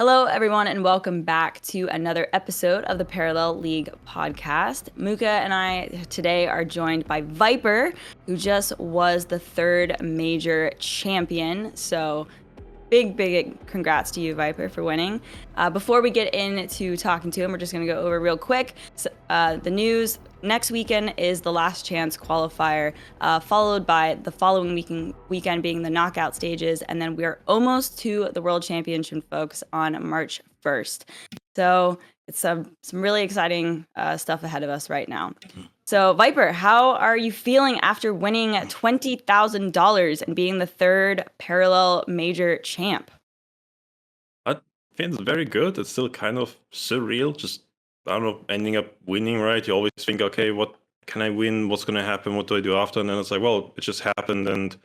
Hello, everyone, and welcome back to another episode of the Parallel League podcast. Mookah and I today are joined by VIPER, who just was the third major champion. So big congrats to you, VIPER, for winning. Before we get into talking to him, we're just going to go over real quick the news. Next weekend is the last chance qualifier, followed by the following weekend being the knockout stages, and then we're almost to the World Championship, folks, on March 1st. So it's some really exciting stuff ahead of us right now. So, VIPER, how are you feeling after winning $20,000 and being the third parallel major champ? I think it's very good. It's still kind of surreal. Just, I don't know, ending up winning, right? You always think, okay, what can I win? What's going to happen? What do I do after? And then it's like, well, it just happened. And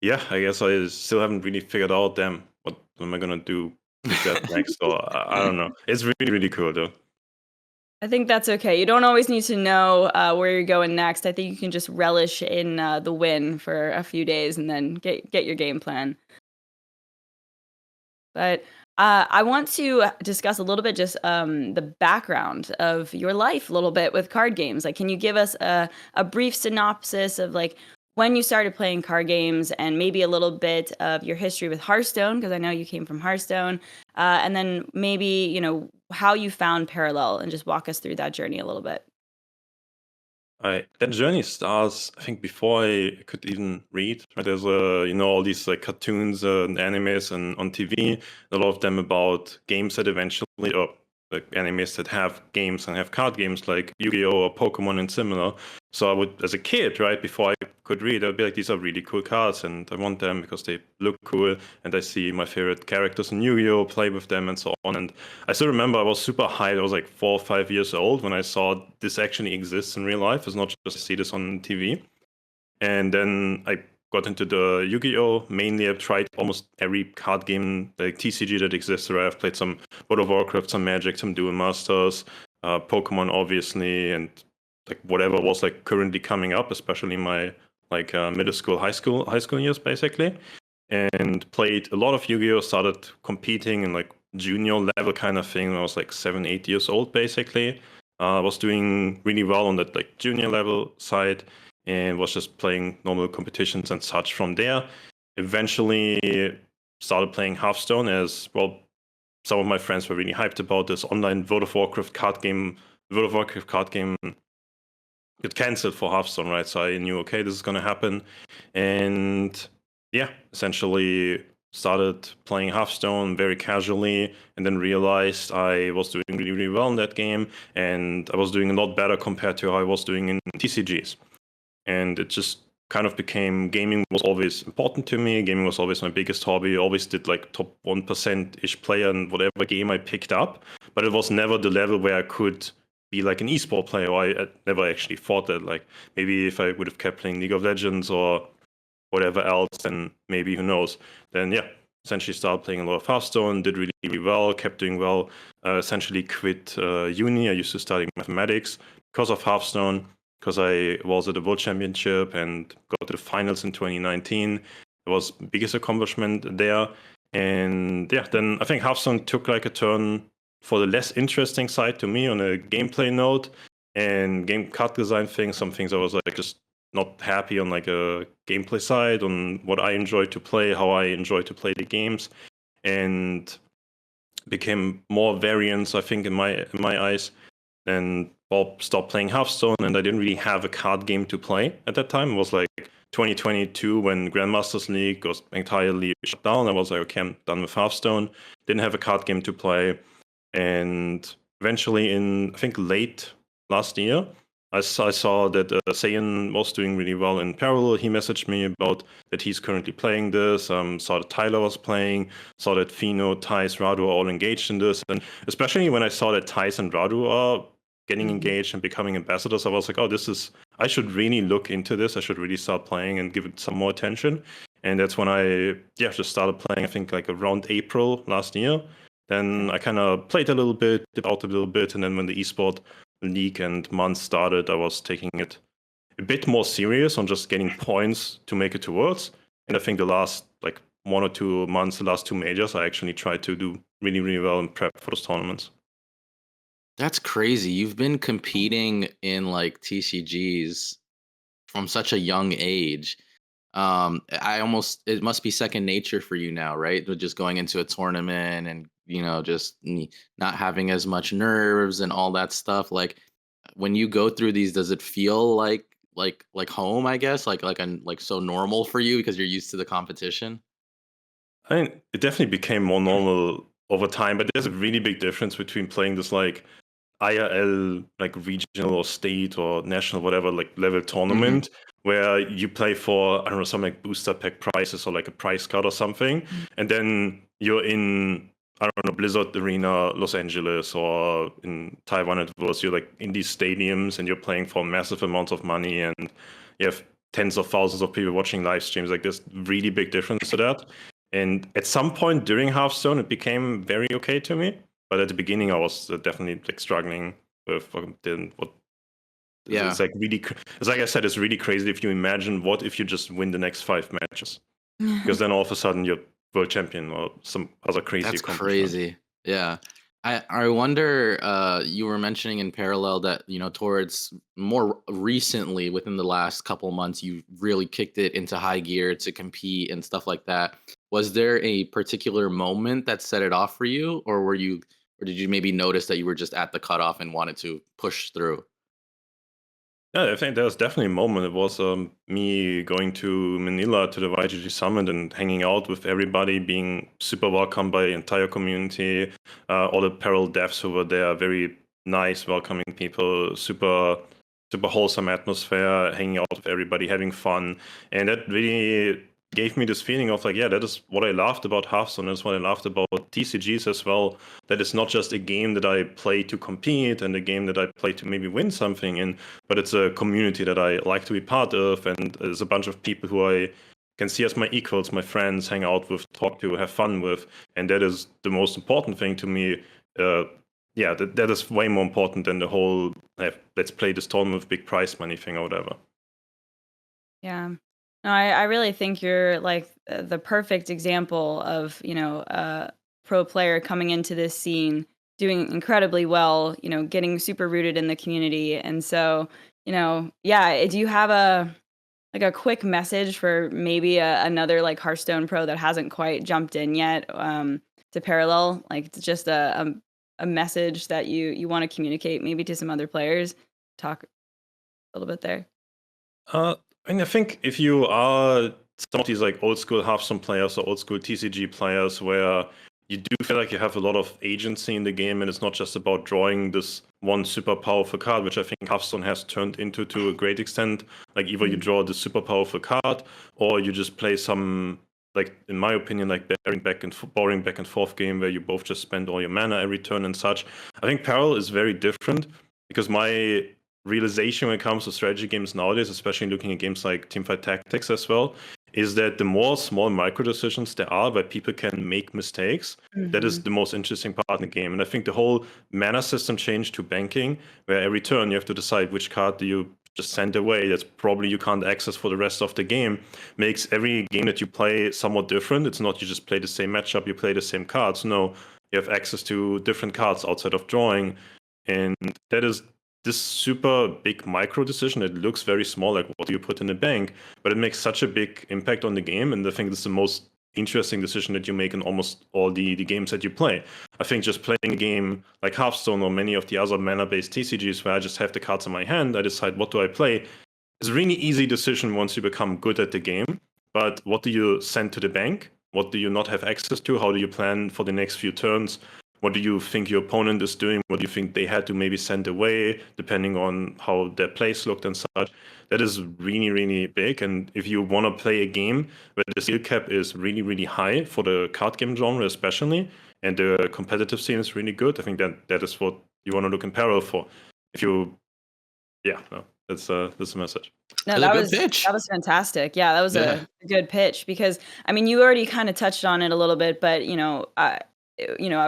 yeah, I guess I still haven't really figured out, damn, what am I going to do with that next? Or I don't know. It's really cool, though. I think that's okay. You don't always need to know where you're going next. I think you can just relish in the win for a few days and then get your game plan. But I want to discuss a little bit just the background of your life a little bit with card games. Like, can you give us a brief synopsis of like when you started playing card games and maybe a little bit of your history with Hearthstone, because I know you came from Hearthstone, and then maybe, you know, how you found Parallel and just walk us through that journey a little bit. That journey starts, I think, before I could even read. Right? There's all these like cartoons and animes and on TV. A lot of them about games that eventually, or like animes that have games and have card games like Yu-Gi-Oh or Pokemon and similar. So I would, as a kid, right, before I could read, I'd be like, these are really cool cards, and I want them because they look cool, and I see my favorite characters in Yu-Gi-Oh, play with them, and so on. And I still remember I was super hyped. I was like 4 or 5 years old when I saw this actually exists in real life. It's not just see this on TV. And then I got into the Yu-Gi-Oh! Mainly I've tried almost every card game, like TCG that exists. Right? I've played some World of Warcraft, some Magic, some Duel Masters, Pokemon, obviously, and like whatever was like currently coming up, especially my like middle school, high school years, basically. And played a lot of Yu-Gi-Oh! Started competing in like junior level kind of thing when I was like 7, 8 years old, basically. I was doing really well on that like junior level side and was just playing normal competitions and such from there. Eventually started playing Hearthstone as well. Some of my friends were really hyped about this online World of Warcraft card game. World of Warcraft card game got cancelled for Hearthstone, right? So I knew, okay, this is going to happen. And yeah, essentially started playing Hearthstone very casually and then realized I was doing really well in that game. And I was doing a lot better compared to how I was doing in TCGs. And it just kind of became, gaming was always important to me. Gaming was always my biggest hobby. I always did like top 1%-ish player in whatever game I picked up. But it was never the level where I could be like an esport player. I never actually thought that. Like maybe if I would have kept playing League of Legends or whatever else, then maybe who knows. Then yeah, essentially started playing a lot of Hearthstone, did really well, kept doing well. Essentially quit uni. I used to study mathematics because of Hearthstone, because I was at the World Championship and got to the finals in 2019. It was biggest accomplishment there. And yeah, then I think Hearthstone took like a turn for the less interesting side to me on a gameplay note and game card design things. Some things I was like just not happy on like a gameplay side, on what I enjoy to play, how I enjoy to play the games, and became more variance, I think, in my eyes. And Bob stopped playing Hearthstone, and I didn't really have a card game to play at that time. It was like 2022 when Grandmasters League was entirely shut down. I was like, okay, I'm done with Hearthstone. Didn't have a card game to play. And eventually in, I think, late last year, I saw that Sayan was doing really well in Parallel. He messaged me about that he's currently playing this. Saw that Tyler was playing. Saw that Fino, Thijs, Radu are all engaged in this. And especially when I saw that Thijs and Radu are getting engaged and becoming ambassadors, I was like, oh, I should really look into this. I should really start playing and give it some more attention. And that's when I just started playing, I think like around April last year. Then I kind of played a little bit, dipped out a little bit, and then when the esport league and month started, I was taking it a bit more serious on just getting points to make it to Worlds. And I think the last like 1 or 2 months, the last two majors, I actually tried to do really, really well and prep for those tournaments. That's crazy. You've been competing in like TCGs from such a young age. I almost it must be second nature for you now, right? With just going into a tournament and just not having as much nerves and all that stuff. Like when you go through these, does it feel like home? I guess like so normal for you because you're used to the competition. I mean, it definitely became more normal over time, but there's a really big difference between playing this like IRL, like regional or state or national, whatever, like level Hmm. tournament, where you play for, I don't know, some like booster pack prizes or like a prize card or something. And then you're in, I don't know, Blizzard Arena, Los Angeles, or in Taiwan, it was, you're like in these stadiums and you're playing for massive amounts of money and you have tens of thousands of people watching live streams. Like there's really big difference to that. And at some point during Hearthstone, it became very okay to me. But at the beginning, I was definitely like struggling with what Yeah. it's like really. It's like I said, it's really crazy if you imagine what if you just win the next 5 matches, because then all of a sudden you're world champion or some other crazy That's accomplishment. crazy. Yeah. I wonder you were mentioning in parallel that towards more recently within the last couple months you really kicked it into high gear to compete and stuff like that. Was there a particular moment that set it off for you or did you maybe notice that you were just at the cutoff and wanted to push through? Yeah, I think there was definitely a moment. It was me going to Manila to the YGG Summit and hanging out with everybody, being super welcomed by the entire community, all the Peril devs who were there, very nice, welcoming people, super, super wholesome atmosphere, hanging out with everybody, having fun. And that really gave me this feeling of like, yeah, that is what I loved about Hearthstone. That's what I loved about TCGs as well. That it's not just a game that I play to compete and a game that I play to maybe win something in, but it's a community that I like to be part of, and there's a bunch of people who I can see as my equals, my friends, hang out with, talk to, have fun with, and that is the most important thing to me. Uh, yeah, that is way more important than the whole let's play this tournament with big prize money thing or whatever. Yeah. No, I really think you're like the perfect example of, a pro player coming into this scene, doing incredibly well, getting super rooted in the community. And so, yeah, do you have a quick message for maybe another like Hearthstone pro that hasn't quite jumped in yet to Parallel? Like it's just a message that you want to communicate maybe to some other players. Talk a little bit there. Uh, and I think if you are some of these like old school Hearthstone players or old school TCG players where you do feel like you have a lot of agency in the game and it's not just about drawing this one super powerful card, which I think Hearthstone has turned into to a great extent. Like either you Mm. draw the super powerful card or you just play some, like in my opinion, like boring back and forth game where you both just spend all your mana every turn and such. I think Peril is very different because my realization when it comes to strategy games nowadays, especially looking at games like Teamfight Tactics as well, is that the more small micro decisions there are where people can make mistakes, that is Mhm. the most interesting part in the game. And I think the whole mana system change to banking, where every turn you have to decide which card do you just send away that's probably you can't access for the rest of the game, makes every game that you play somewhat different. It's not you just play the same matchup, you play the same cards. No, you have access to different cards outside of drawing. And that is this super big micro decision. It looks very small, like what do you put in the bank, but it makes such a big impact on the game. And I think this is the most interesting decision that you make in almost all the games that you play. I think just playing a game like Hearthstone or many of the other mana-based TCGs where I just have the cards in my hand, I decide what do I play. It's a really easy decision once you become good at the game. But what do you send to the bank? What do you not have access to? How do you plan for the next few turns? What do you think your opponent is doing? What do you think they had to maybe send away, depending on how their plays looked and such? That is really, really big. And if you want to play a game where the skill cap is really, really high for the card game genre, especially, and the competitive scene is really good, I think that is what you want to look in parallel for. If you, yeah, no, that's the message. No, That's a good pitch. that was fantastic. Yeah, that was Yeah. a good pitch because I mean, you already kind of touched on it a little bit, but I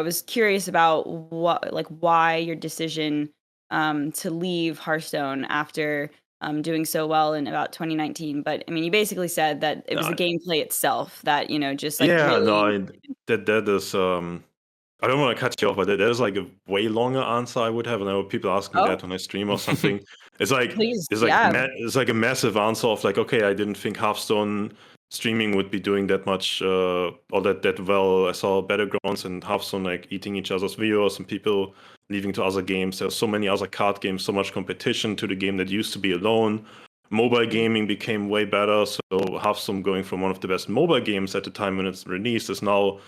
was curious about why your decision to leave Hearthstone after doing so well in about 2019. But I mean, you basically said that it was the No, gameplay itself that, just like yeah, no, really. that is I don't want to cut you off, but that is like a way longer answer I would have. And I know people ask me Oh, that when I stream or something. It's like please. Yeah. it's like a massive answer of like, okay, I didn't think Hearthstone streaming would be doing that much or that well. I saw Battlegrounds and Hearthstone like eating each other's viewers and people leaving to other games. There's so many other card games, so much competition to the game that used to be alone. Mobile gaming became way better. So Hearthstone going from one of the best mobile games at the time when it's released is now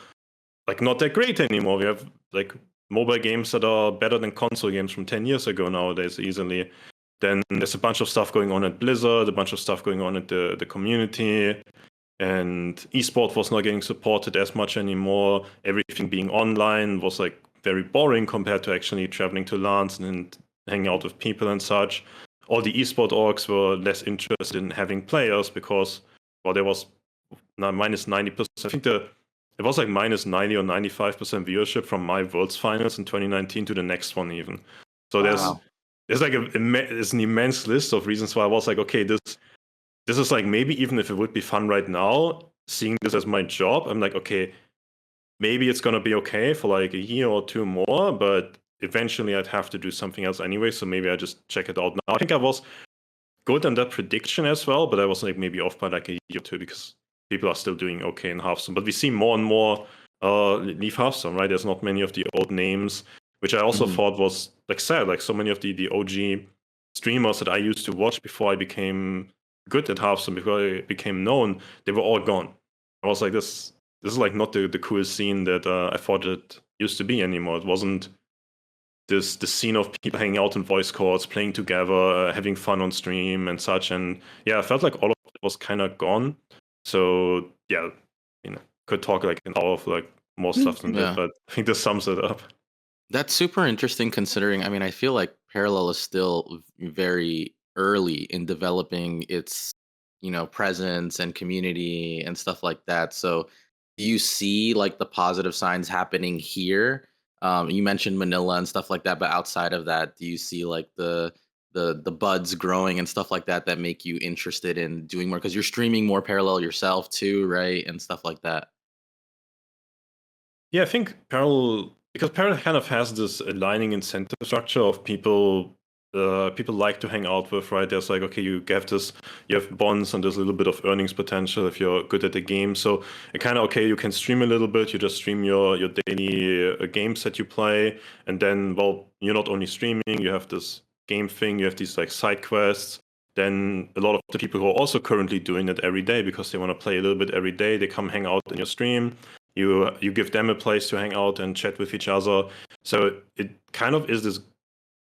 like not that great anymore. We have like mobile games that are better than console games from 10 years ago nowadays easily. Then there's a bunch of stuff going on at Blizzard, a bunch of stuff going on at the community, and esports was not getting supported as much anymore. Everything being online was like very boring compared to actually traveling to LANs and hanging out with people and such. All the esport orgs were less interested in having players because, well, there was minus 90%. I think it was like minus 90 or 95% viewership from my Worlds Finals in 2019 to the next one even. So Wow. there's like there's an immense list of reasons why I was like, okay, this is like maybe even if it would be fun right now, seeing this as my job, I'm like, okay, maybe it's gonna be okay for like a year or two more, but eventually I'd have to do something else anyway. So maybe I just check it out now. I think I was good on that prediction as well, but I was like maybe off by like a year or two because people are still doing okay in Hearthstone. But we see more and more leave Hearthstone, right? There's not many of the old names, which I also Mhm. thought was like sad. Like so many of the OG streamers that I used to watch before I became good at Hearthstone, before I became known, they were all gone. I was like, this is like not the cool scene that I thought it used to be anymore. It wasn't the scene of people hanging out in voice calls, playing together, having fun on stream and such. And yeah, I felt like all of it was kind of gone. So yeah, could talk like an hour of like more stuff than that, Yeah. but I think this sums it up. That's super interesting considering, I mean, I feel like Parallel is still very early in developing its, presence and community and stuff like that. So, do you see like the positive signs happening here? You mentioned Manila and stuff like that, but outside of that, do you see like the buds growing and stuff like that that make you interested in doing more? Because you're streaming more Parallel yourself too, right? And stuff like that. Yeah, I think Parallel, because Parallel kind of has this aligning incentive structure of people like to hang out with, right? There's like, okay, you have bonds and there's a little bit of earnings potential if you're good at the game. So it kind of, okay, you can stream a little bit, you just stream your daily games that you play. And then, well, you're not only streaming, you have this game thing, you have these like side quests. Then a lot of the people who are also currently doing it every day because they want to play a little bit every day, they come hang out in your stream. You give them a place to hang out and chat with each other. So it kind of is this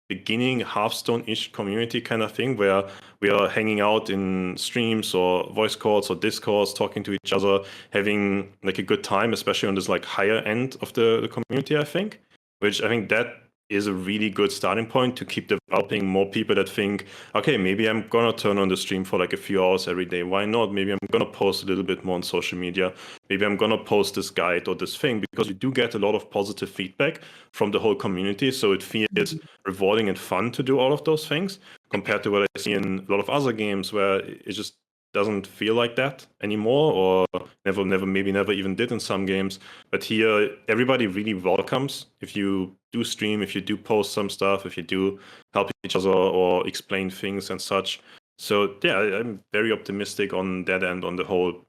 beginning Hearthstone-ish community kind of thing where we are hanging out in streams or voice calls or discords, talking to each other, having like a good time, especially on this like higher end of the community, I think. Which I think that is a really good starting point to keep developing more people that think, okay, maybe I'm gonna turn on the stream for like a few hours every day. Why not? Maybe I'm gonna post a little bit more on social media. Maybe I'm gonna post this guide or this thing because you do get a lot of positive feedback from the whole community. So it feels rewarding and fun to do all of those things compared to what I see in a lot of other games where it just doesn't feel like that anymore, or maybe never even did in some games. But here, everybody really welcomes if you do stream, if you do post some stuff, if you do help each other or explain things and such. So yeah, I'm very optimistic on that end, on the whole,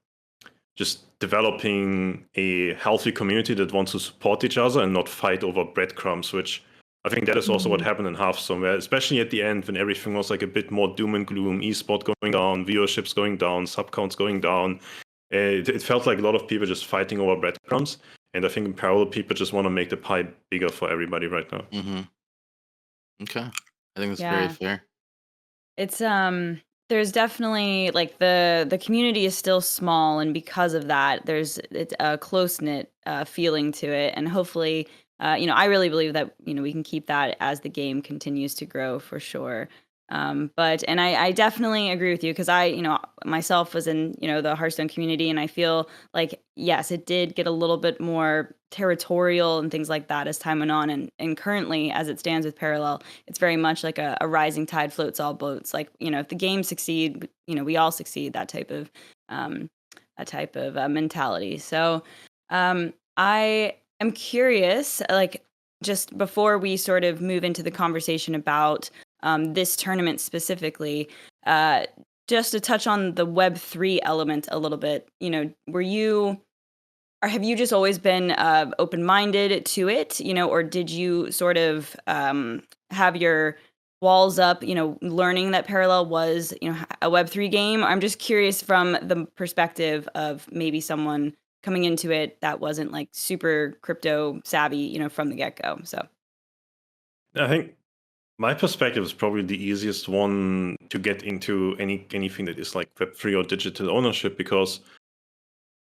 just developing a healthy community that wants to support each other and not fight over breadcrumbs, which I think that is also what Mhm. happened in Hearthstone, where especially at the end when everything was like a bit more doom and gloom, esport going down, viewerships going down, sub counts going down. It felt like a lot of people just fighting over breadcrumbs. And I think in parallel, people just want to make the pie bigger for everybody right now. Hmm. Okay. I think that's very Yeah. fair. It's there's definitely like the community is still small, and because of that it's a close-knit feeling to it, and hopefully I really believe that we can keep that as the game continues to grow for sure. But I definitely agree with you because I, myself was in, the Hearthstone community, and I feel like, yes, it did get a little bit more territorial and things like that as time went on. And currently, as it stands with Parallel, it's very much like a rising tide floats all boats. Like, if the game succeed, we all succeed, that type of mentality. So I am curious, like, just before we sort of move into the conversation about this tournament specifically, just to touch on the Web3 element a little bit, were you, or have you just always been open-minded to it, or did you sort of have your walls up, learning that Parallel was, a Web3 game? I'm just curious from the perspective of maybe someone coming into it that wasn't like super crypto savvy, from the get-go. So I think my perspective is probably the easiest one to get into anything that is like Web3 or digital ownership, because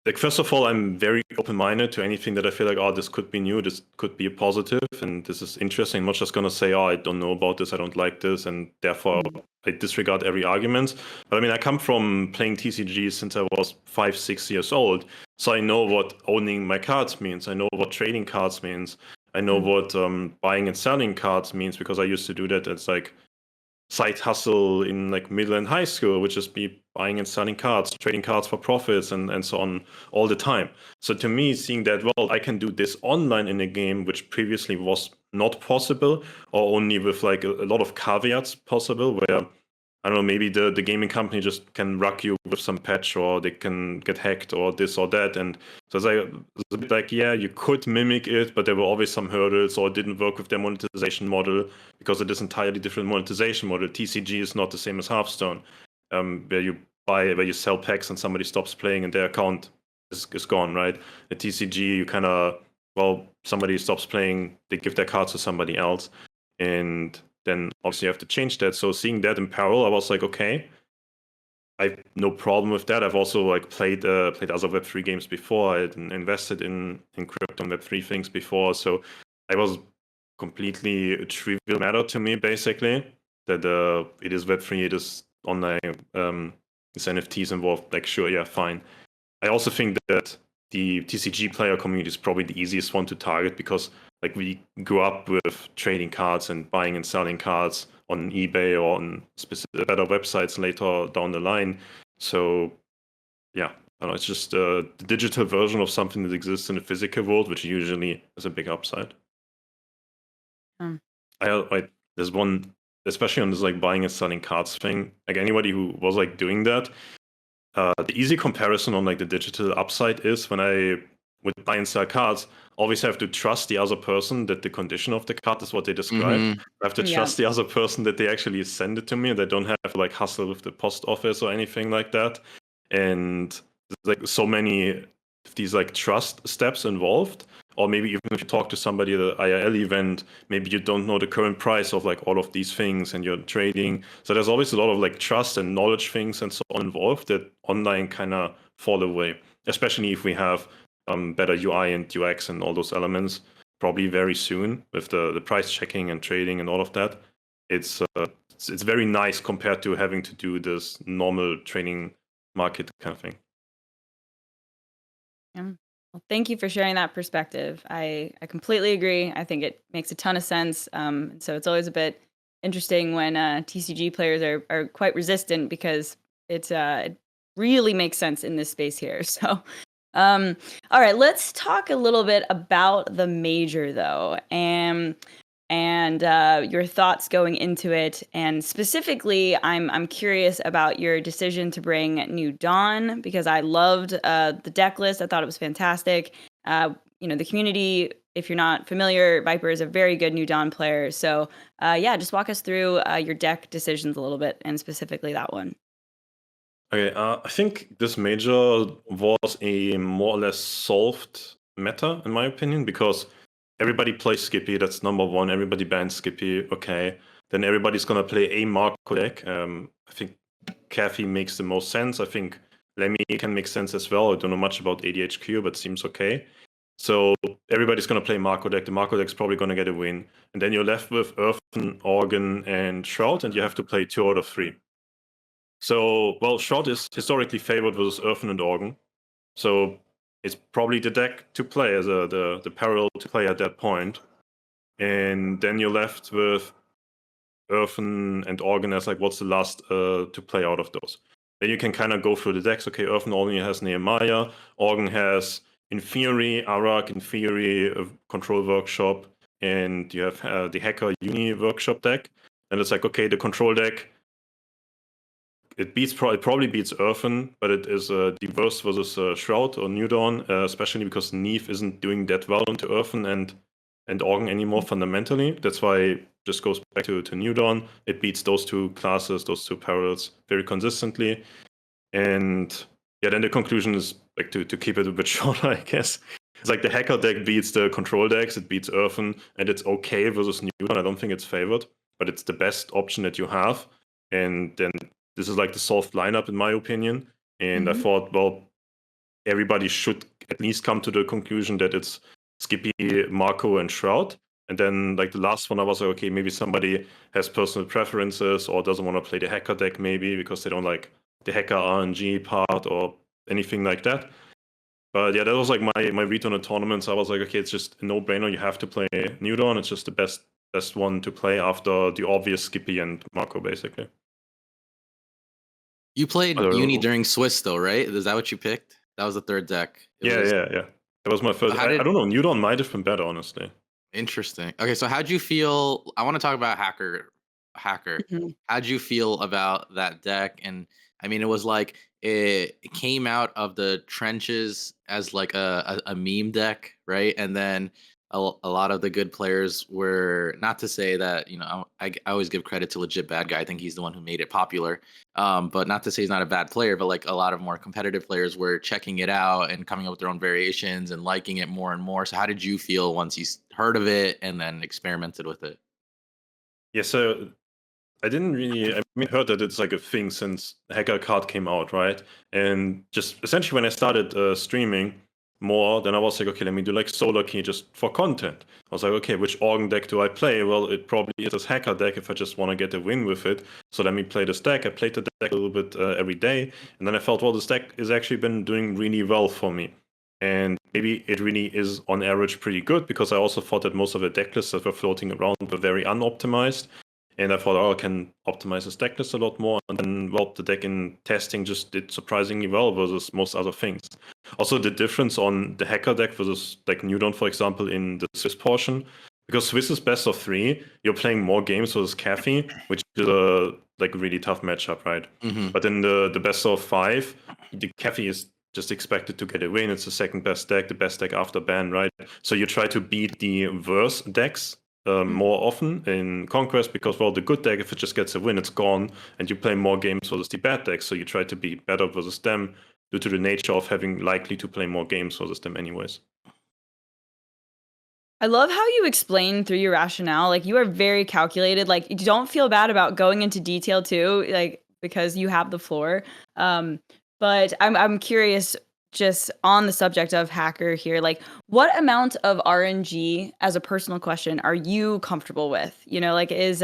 like, first of all, I'm very open-minded to anything that I feel like, oh, this could be new, this could be a positive, and this is interesting. I'm not just going to say, oh, I don't know about this, I don't like this, and therefore I disregard every argument. But I mean, I come from playing TCG since I was 5-6 years old, so I know what owning my cards means. I know what trading cards means. I know what buying and selling cards means, because I used to do that as like side hustle in like middle and high school, which is be buying and selling cards, trading cards for profits, and so on all the time. So to me, seeing that, well, I can do this online in a game, which previously was not possible, or only with like a lot of caveats possible, where I don't know, maybe the gaming company just can rug you with some patch, or they can get hacked, or this or that. And so it's a bit like, yeah, you could mimic it, but there were always some hurdles, or it didn't work with their monetization model, because it is entirely different monetization model. TCG is not the same as Hearthstone, where you sell packs and somebody stops playing and their account is gone, right? At TCG, you kind of, well, somebody stops playing, they give their cards to somebody else, and then obviously you have to change that. So seeing that in parallel, I was like, okay, I have no problem with that. I've also like played other Web3 games before. I had invested in crypto and Web3 things before. So I was completely a trivial matter to me, basically, that it is Web3, it is online, there's NFTs involved. Like, sure, yeah, fine. I also think that the TCG player community is probably the easiest one to target, because like we grew up with trading cards and buying and selling cards on eBay or on specific better websites later down the line. So yeah, I don't know, it's just the digital version of something that exists in the physical world, which usually is a big upside. There's one, especially on this like buying and selling cards thing. Like anybody who was like doing that, the easy comparison on like the digital upside is when I would buy and sell cards, always have to trust the other person that the condition of the card is what they describe. I have to trust the other person that they actually send it to me, and they don't have to like hustle with the post office or anything like that. And there's like so many of these like trust steps involved. Or maybe even if you talk to somebody at an IRL event, maybe you don't know the current price of like all of these things and you're trading. So there's always a lot of like trust and knowledge things and so on involved that online kind of fall away, especially if we have better UI and UX and all those elements probably very soon with the price checking and trading and all of that. It's very nice compared to having to do this normal trading market kind of thing. Yeah. Well, thank you for sharing that perspective. I completely agree. I think it makes a ton of sense. So it's always a bit interesting when TCG players are quite resistant, because it really makes sense in this space here. So, all right, let's talk a little bit about the major though, and your thoughts going into it. And specifically, I'm curious about your decision to bring New Dawn, because I loved the deck list. I thought it was fantastic. The community, if you're not familiar, VIPER is a very good New Dawn player. So yeah, just walk us through your deck decisions a little bit, and specifically that one. Okay, I think this major was a more or less solved meta, in my opinion, because everybody plays Skippy, that's number one. Everybody bans Skippy, okay. Then everybody's going to play a Marco deck. I think Kathy makes the most sense. I think Lemmy can make sense as well. I don't know much about ADHQ, but seems okay. So everybody's going to play Marco deck. The Marco deck's probably going to get a win. And then you're left with Earthen, Organ, and Shroud, and you have to play 2 out of 3. So, well, Shroud is historically favored versus Earthen and Organ. So it's probably the deck to play as the parallel to play at that point. And then you're left with Earthen and Organ as like, what's the last to play out of those? Then you can kind of go through the decks. Okay, Earthen only has Nehemiah. Organ has, in theory, Arak, in theory, a Control Workshop. And you have the Hacker Uni Workshop deck. And it's like, okay, the Control deck, it probably beats Earthen, but it is diverse versus Shroud or New Dawn, especially because Neve isn't doing that well into Earthen and Organ anymore fundamentally. That's why it just goes back to New Dawn. It beats those 2 classes, those 2 parallels very consistently. And yeah, then the conclusion is like to keep it a bit shorter, I guess. It's like the Hacker deck beats the Control decks, it beats Earthen, and it's okay versus New Dawn. I don't think it's favored, but it's the best option that you have. And then this is like the soft lineup, in my opinion. And I thought, well, everybody should at least come to the conclusion that it's Skippy, Marco, and Shroud. And then, like, the last one, I was like, okay, maybe somebody has personal preferences or doesn't want to play the Hacker deck, maybe because they don't like the Hacker RNG part or anything like that. But yeah, that was like my read on the tournaments. I was like, okay, it's just a no-brainer. You have to play New Dawn. It's just the best one to play after the obvious Skippy and Marco, basically. You played Uni during Swiss, though, right? Is that what you picked? That was the 3rd deck. Yeah. That was my first. I don't know. New Dawn might have been better, honestly. Interesting. Okay, so how'd you feel? I want to talk about Hacker. How'd you feel about that deck? And I mean, it was like it came out of the trenches as like a meme deck, right? And then a lot of the good players were, not to say that, I always give credit to Legit Bad Guy. I think he's the one who made it popular. But not to say he's not a bad player, but like a lot of more competitive players were checking it out and coming up with their own variations and liking it more and more. So how did you feel once you heard of it and then experimented with it? Yeah, so I heard that it's like a thing since the Hacker card came out, right? And just essentially when I started streaming more, then I was like, okay, let me do like Solar Key just for content. I was like, okay, which Organ deck do I play? Well, it probably is this Hacker deck if I just want to get a win with it. So let me play this deck. I played the deck a little bit every day. And then I felt, well, this deck has actually been doing really well for me. And maybe it really is on average pretty good because I also thought that most of the deck lists that were floating around were very unoptimized. And I thought, I can optimize this deck list a lot more. And then, well, the deck in testing just did surprisingly well versus most other things. Also, the difference on the Hacker deck versus like New Dawn, for example, in the Swiss portion, because Swiss is best of 3, you're playing more games versus Kathy, which is a really tough matchup, right? But in the best of 5, the Kathy is just expected to get a win. It's the second best deck, the best deck after ban, right? So you try to beat the worse decks more often in Conquest because, well, the good deck, if it just gets a win, it's gone, and you play more games versus the bad deck, so you try to be better versus them due to the nature of having likely to play more games versus them anyways. I love how you explain through your rationale. Like, you are very calculated. Like, you don't feel bad about going into detail too, like, because you have the floor. But I'm curious, just on the subject of Hacker here, like, what amount of RNG, as a personal question, are you comfortable with? Like, is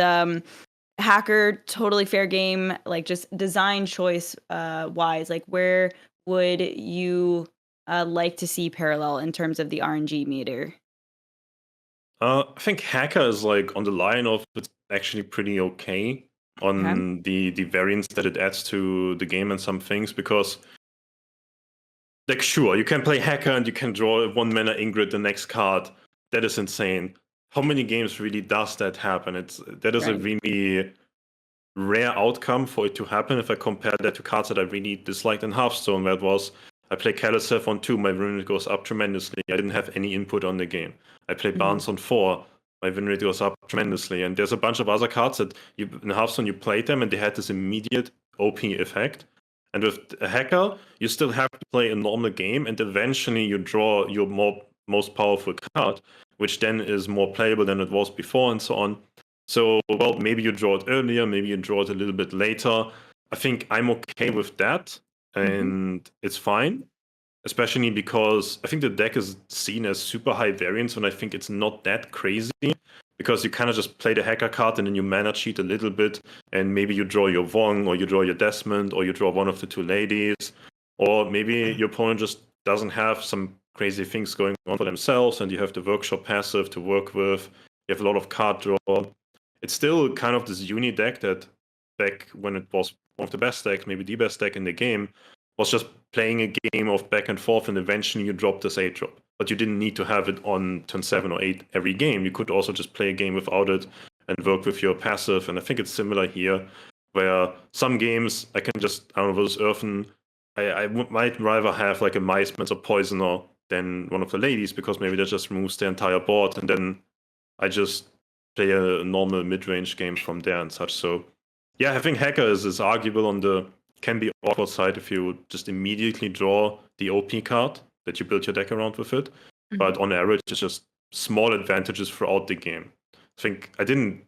Hacker totally fair game? Like, just design choice wise, like, where would you like to see Parallel in terms of the RNG meter? I think Hacker is like on the line of it's actually pretty okay on the variance that it adds to the game and some things, because like, sure, you can play Hacker and you can draw a 1-mana Ingrid the next card. That is insane. How many games really does that happen? That is a really rare outcome for it to happen. If I compare that to cards that I really disliked in Hearthstone, that was, I play Kaliseth on 2, my win rate goes up tremendously. I didn't have any input on the game. I play Barnes on 4, my win rate goes up tremendously. And there's a bunch of other cards that in Hearthstone you played them and they had this immediate OP effect. And with a Hacker, you still have to play a normal game, and eventually you draw your most powerful card, which then is more playable than it was before, and so on. So, well, maybe you draw it earlier, maybe you draw it a little bit later. I think I'm okay with that, and it's fine. especially because I think the deck is seen as super high variance, and I think it's not that crazy because you kind of just play the hacker card and then you mana cheat a little bit, and maybe you draw your Vong, or you draw your Desmond, or you draw one of the two ladies, or maybe your opponent just doesn't have some crazy things going on for themselves, and you have the workshop passive to work with. You have a lot of card draw. It's still kind of this uni deck that back when it was one of the best decks, maybe the best deck in the game, was just playing a game of back and forth, and eventually you drop this 8-drop. But you didn't need to have it on turn 7 or 8 every game. You could also just play a game without it and work with your passive. And I think it's similar here, where some games I can just, I don't know, versus Earthen, might rather have like a Mice or Poisoner than one of the ladies, because maybe that just removes the entire board, and then I just play a normal mid-range game from there and such. So yeah, I think Hacker is arguable on the can be awkward side if you just immediately draw the OP card that you build your deck around with it. But on average, it's just small advantages throughout the game. I think I don't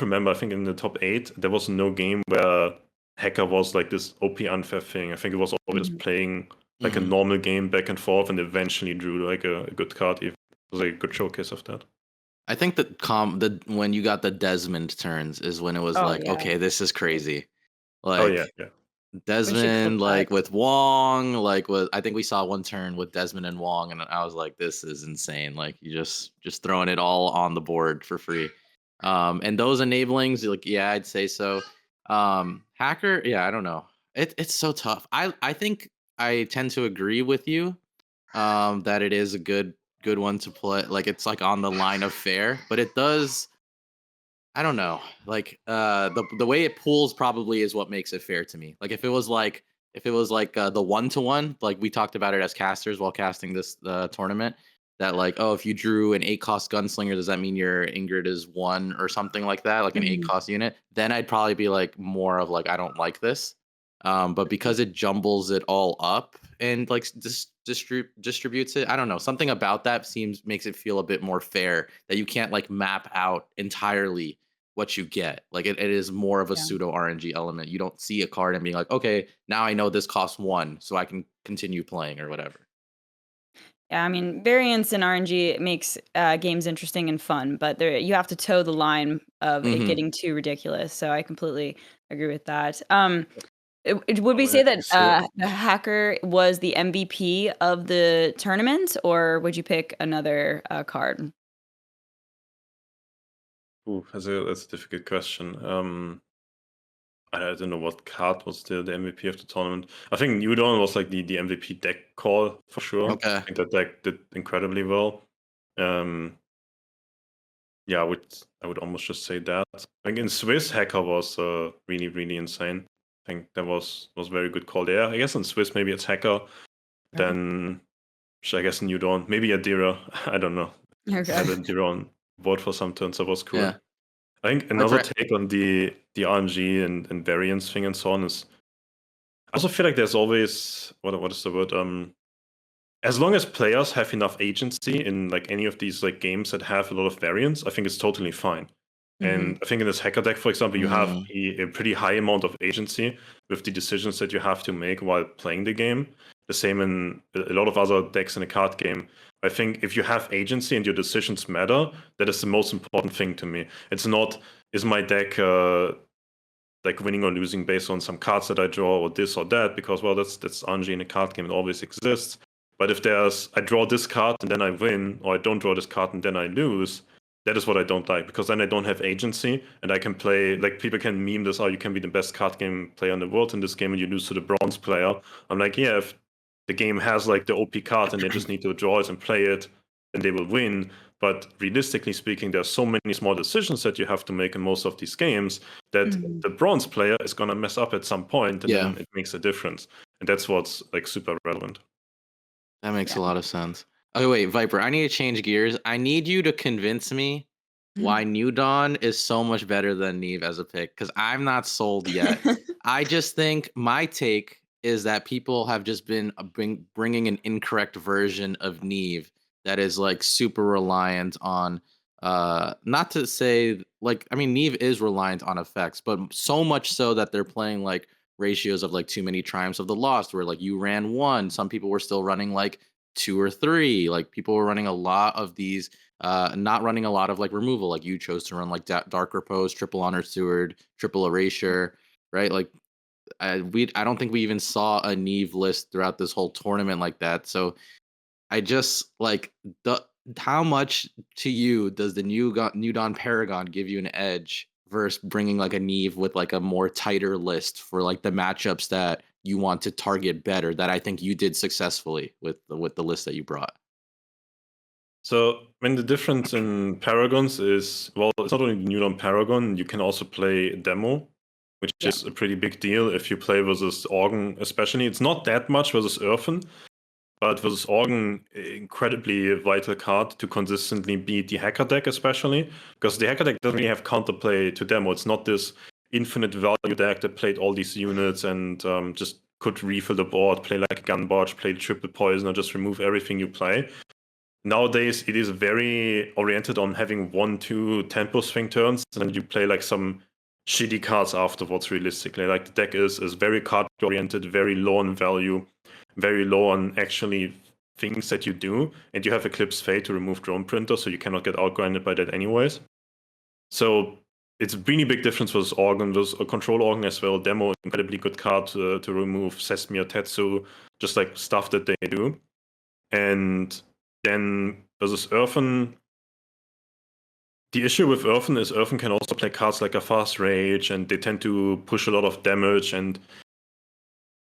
remember. I think in the top 8 there was no game where Hacker was like this OP unfair thing. I think it was always playing like a normal game back and forth, and eventually drew like a good card. It was like a good showcase of that. I think that when you got the Desmond turns is when it was okay, this is crazy. Like, yeah. Desmond, like with Wong, like with I think we saw one turn with Desmond and Wong, and I was like, this is insane. Like, you just throwing it all on the board for free. And those enablings, like, yeah, I'd say so. Hacker, yeah, I don't know. It's so tough. I think I tend to agree with you. That it is a good one to play. Like, it's like on the line of fair, but it does. I don't know. Like, the way it pools probably is what makes it fair to me. Like, if it was like the 1-to-1, like we talked about it as casters while casting this tournament, that like, oh, if you drew an 8-cost gunslinger, does that mean your Ingrid is 1 or something like that, like an 8-cost unit? Then I'd probably be like more of like, I don't like this. But because it jumbles it all up and like distributes it, I don't know. Something about that makes it feel a bit more fair, that you can't like map out entirely what you get. Like, it is more of a pseudo RNG element. You don't see a card and being like, okay, now I know this costs 1, so I can continue playing or whatever. Yeah, I mean, variance in RNG makes games interesting and fun, but you have to toe the line of it getting too ridiculous. So I completely agree with that. Would we say that the Hacker was the MVP of the tournament, or would you pick another card? Ooh, that's a difficult question. I don't know what card was the MVP of the tournament. I think New Dawn was like the MVP deck call for sure. Okay. I think that deck did incredibly well. Yeah, I would almost just say that. Like in Swiss, Hacker was really, really insane. I think that was very good call there. I guess in Swiss maybe it's Hacker. Then I guess New Dawn, maybe Adira. I don't know. Okay. I had Adira on board for some turns. That was cool. Yeah. I think another take on the RNG and variance thing and so on is, I also feel like there's always what is the word? As long as players have enough agency in like any of these like games that have a lot of variance, I think it's totally fine. And I think in this hacker deck, for example, you have a pretty high amount of agency with the decisions that you have to make while playing the game. The same in a lot of other decks in a card game. I think if you have agency and your decisions matter, that is the most important thing to me. It's not, is my deck like winning or losing based on some cards that I draw or this or that, because, well, that's RNG in a card game. It always exists. But if I draw this card and then I win, or I don't draw this card and then I lose, that is what I don't like, because then I don't have agency and I can play, like, people can meme this, oh, you can be the best card game player in the world in this game and you lose to the bronze player. I'm like, yeah, if the game has like the OP card and they just need to draw it and play it, then they will win. But realistically speaking, there's so many small decisions that you have to make in most of these games that the bronze player is going to mess up at some point, and then it makes a difference. And that's what's like super relevant. That makes a lot of sense. Okay, wait, Viper, I need to change gears. I need you to convince me why New Dawn is so much better than Neve as a pick, because I'm not sold yet. I just think my take is that people have just been bringing an incorrect version of Neve that is like super reliant on, not to say like, I mean, Neve is reliant on effects, but so much so that they're playing like ratios of like too many triumphs of the lost, where like you ran 1, some people were still running like 2 or 3. Like people were running a lot of these, not running a lot of like removal. Like you chose to run like Dark Repose, Triple Honor Steward, Triple Erasure, right? Like I don't think we even saw a Neve list throughout this whole tournament like that. So I just like how much to you does the New Dawn Paragon give you an edge versus bringing like a Neve with like a more tighter list for like the matchups that you want to target better, that I think you did successfully with the list that you brought? So, I mean, the difference in Paragons is, well, it's not only the New Dawn Paragon, you can also play Demo, which is a pretty big deal if you play versus Organ, especially. It's not that much versus Earthen, but versus Organ, incredibly vital card to consistently beat the Hacker deck, especially, because the Hacker deck doesn't really have counterplay to Demo. It's not this infinite value deck that played all these units and just could refill the board, play like a gun barge, play triple poison, or just remove everything you play. Nowadays, it is very oriented on having 1-2 tempo swing turns, and then you play like some shitty cards afterwards, realistically. Like the deck is very card oriented, very low on value, very low on actually things that you do, and you have Eclipse Fate to remove Drone Printer, so you cannot get outgrinded by that anyways. So it's a really big difference versus Organ, versus a Control Organ as well. Demo, incredibly good card to remove Sesame or Tetsu, just like stuff that they do. And then versus Earthen, the issue with Earthen is Earthen can also play cards like a Fast Rage, and they tend to push a lot of damage, and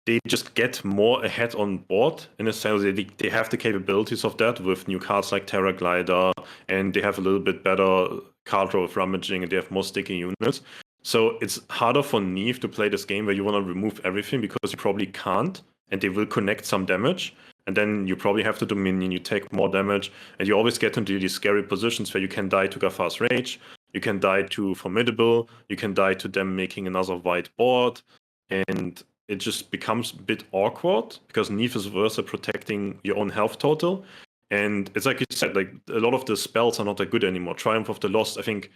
they just get more ahead on board in a sense. They have the capabilities of that with new cards like Terra Glider, and they have a little bit better card draw with Rummaging, and they have more sticky units. So it's harder for Neve to play this game where you want to remove everything, because you probably can't, and they will connect some damage. And then you probably have to Dominion, you take more damage, and you always get into these scary positions where you can die to Gafar's Rage, you can die to Formidable, you can die to them making another white board, and it just becomes a bit awkward because Neve is worse at protecting your own health total. And it's like you said, like a lot of the spells are not that good anymore. Triumph of the Lost, I think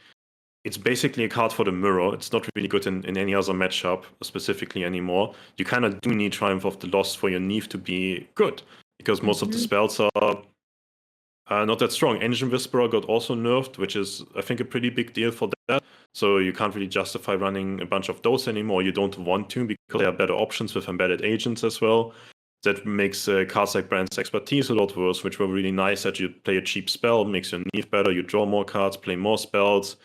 it's basically a card for the mirror. It's not really good in any other matchup specifically anymore. You kind of do need Triumph of the Lost for your Neve to be good, because most of the spells are not that strong. Engine Whisperer got also nerfed, which is, I think, a pretty big deal for that. So you can't really justify running a bunch of those anymore. You don't want to, because there are better options with embedded agents as well. That makes cards like Brand's Expertise a lot worse, which were really nice that you play a cheap spell, makes your Neve better, you draw more cards, play more spells.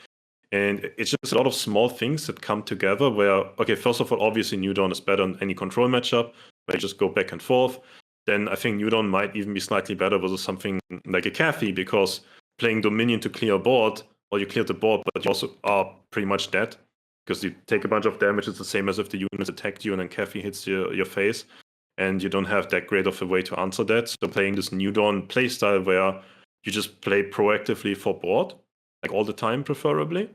And it's just a lot of small things that come together where, okay, first of all, obviously New Dawn is better in any control matchup, where you just go back and forth. Then I think New Dawn might even be slightly better versus something like a Cathy, because playing Dominion to clear a board, or you clear the board, but you also are pretty much dead, because you take a bunch of damage. It's the same as if the units attacked you and then Cathy hits your face, and you don't have that great of a way to answer that. So playing this New Dawn playstyle where you just play proactively for board, like all the time preferably,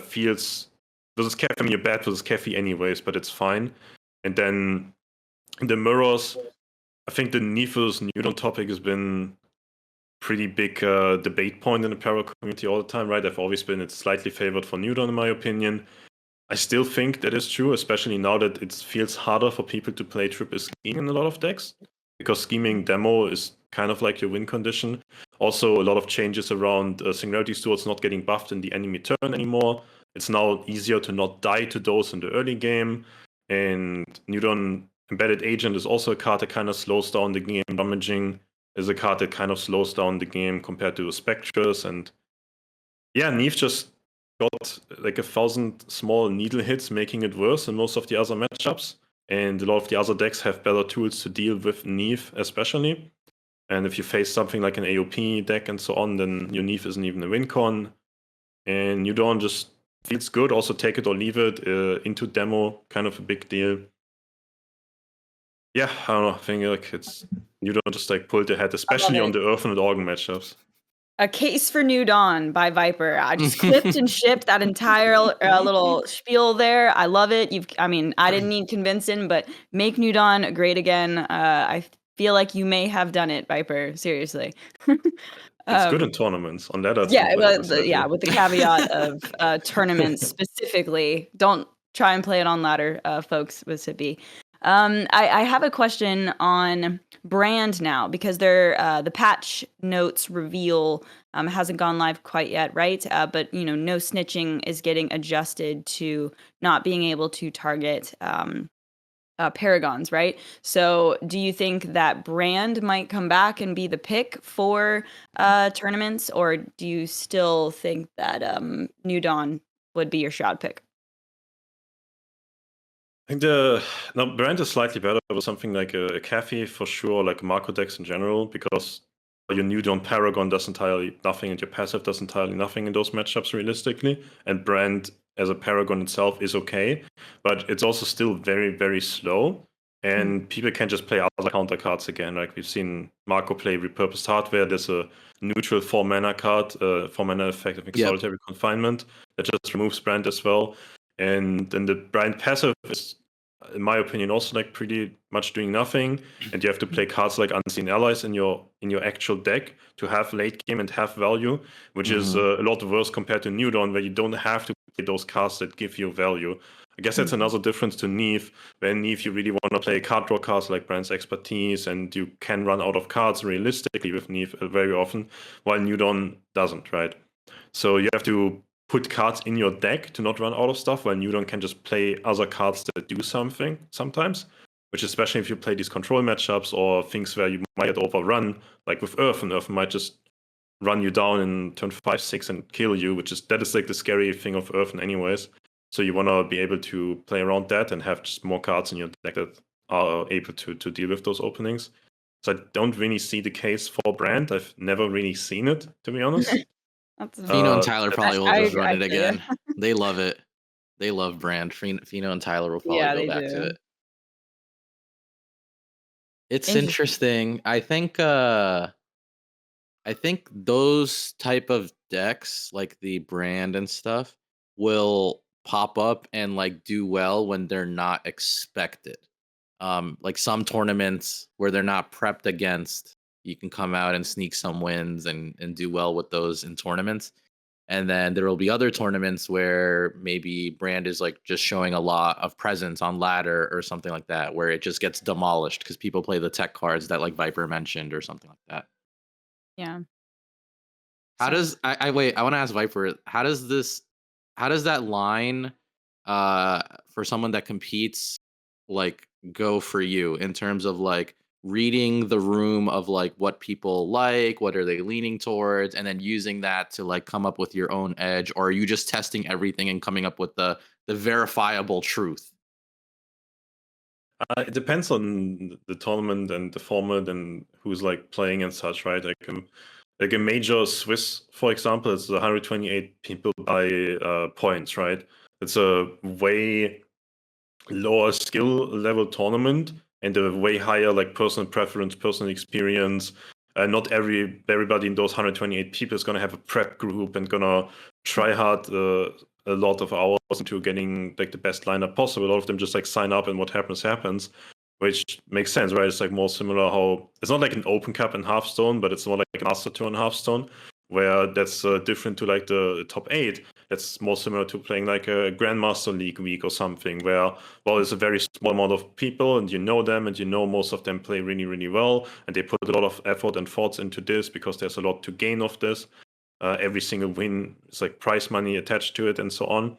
feels versus Cathy. I mean, you're bad versus Cathy anyways, but it's fine. And then the mirrors, I think the Neve versus New Dawn topic has been pretty big debate point in the Para community all the time, right? I've always been it's slightly favored for New Dawn in my opinion. I still think that is true, especially now that it feels harder for people to play triple scheme in a lot of decks, because scheming Demo is kind of like your win condition. Also, a lot of changes around Singularity Stewards not getting buffed in the enemy turn anymore. It's now easier to not die to those in the early game. And New Dawn Embedded Agent is also a card that kind of slows down the game. Rummaging is a card that kind of slows down the game compared to Spectres. And yeah, Neve just got like 1,000 small needle hits, making it worse in most of the other matchups. And a lot of the other decks have better tools to deal with Neve, especially. And if you face something like an AOP deck and so on, then your Neve isn't even a win con. And New Dawn just feels good. Also, take it or leave it into Demo, kind of a big deal. Yeah, I don't know. I think like it's New Dawn just like pulled ahead, especially on the Earthen and Organ matchups. A Case for New Dawn by VIPER. I just clipped and shipped that entire little spiel there. I love it. I didn't need convincing, but make New Dawn great again. I feel like you may have done it, VIPER. Seriously. It's good in tournaments. On that, with the caveat of tournaments specifically. Don't try and play it on ladder, folks with Sippy. I have a question on brand now because the patch notes reveal hasn't gone live quite yet, right? But no snitching is getting adjusted to not being able to target paragons, right? So do you think that brand might come back and be the pick for tournaments, or do you still think that New Dawn would be your shroud pick? I think brand is slightly better with something like a Cafe for sure, like Marco decks in general, because your New Dawn Paragon does entirely nothing and your passive does entirely nothing in those matchups realistically. And brand as a Paragon itself is okay, but it's also still very, very slow. And people can just play other counter cards again. Like we've seen Marco play Repurposed Hardware. There's a neutral 4-mana card, 4-mana effect, I think Solitary Confinement, that just removes brand as well. And then the brand passive is, in my opinion, also like pretty much doing nothing. And you have to play cards like Unseen Allies in your actual deck to have late game and have value, which is a lot worse compared to New Dawn, where you don't have to play those cards that give you value. I guess that's another difference to Neve, where in Neve you really want to play card draw cards like Brand's Expertise, and you can run out of cards realistically with Neve very often, while New Dawn doesn't, right? So you have to put cards in your deck to not run out of stuff, while New Dawn can just play other cards that do something sometimes, which especially if you play these control matchups or things where you might get overrun, like with Earth, and Earth might just run you down in turn 5, 6 and kill you, that is like the scary thing of Earth anyways. So you want to be able to play around that and have just more cards in your deck that are able to deal with those openings. So I don't really see the case for brand. I've never really seen it, to be honest. Fino and Tyler probably will just run it I again. They love it. They love brand. Fino and Tyler will probably go back to it. It's interesting. I think those type of decks, like the brand and stuff, will pop up and like do well when they're not expected. Like some tournaments where they're not prepped against, you can come out and sneak some wins and do well with those in tournaments. And then there will be other tournaments where maybe brand is like just showing a lot of presence on ladder or something like that, where it just gets demolished because people play the tech cards that like Viper mentioned or something like that. Yeah. How does I wait, I want to ask Viper, how does that line for someone that competes like go for you in terms of like reading the room of like what people like, what are they leaning towards, and then using that to like come up with your own edge? Or are you just testing everything and coming up with the verifiable truth? It depends on the tournament and the format and who's like playing and such, right? Like a major Swiss, for example, it's 128 people by points, right? It's a way lower skill level tournament and a way higher like personal preference, personal experience. Not everybody in those 128 people is gonna have a prep group and gonna try hard a lot of hours into getting like the best lineup possible. A lot of them just like sign up and what happens, which makes sense, right? It's like more similar how it's not like an Open Cup in Hearthstone, but it's more like a Master Tour in Hearthstone, where that's different to like the top 8. That's more similar to playing like a Grandmaster League week or something, where, well, it's a very small amount of people and you know them and you know most of them play really, really well. And they put a lot of effort and thoughts into this because there's a lot to gain of this. Every single win is like prize money attached to it and so on.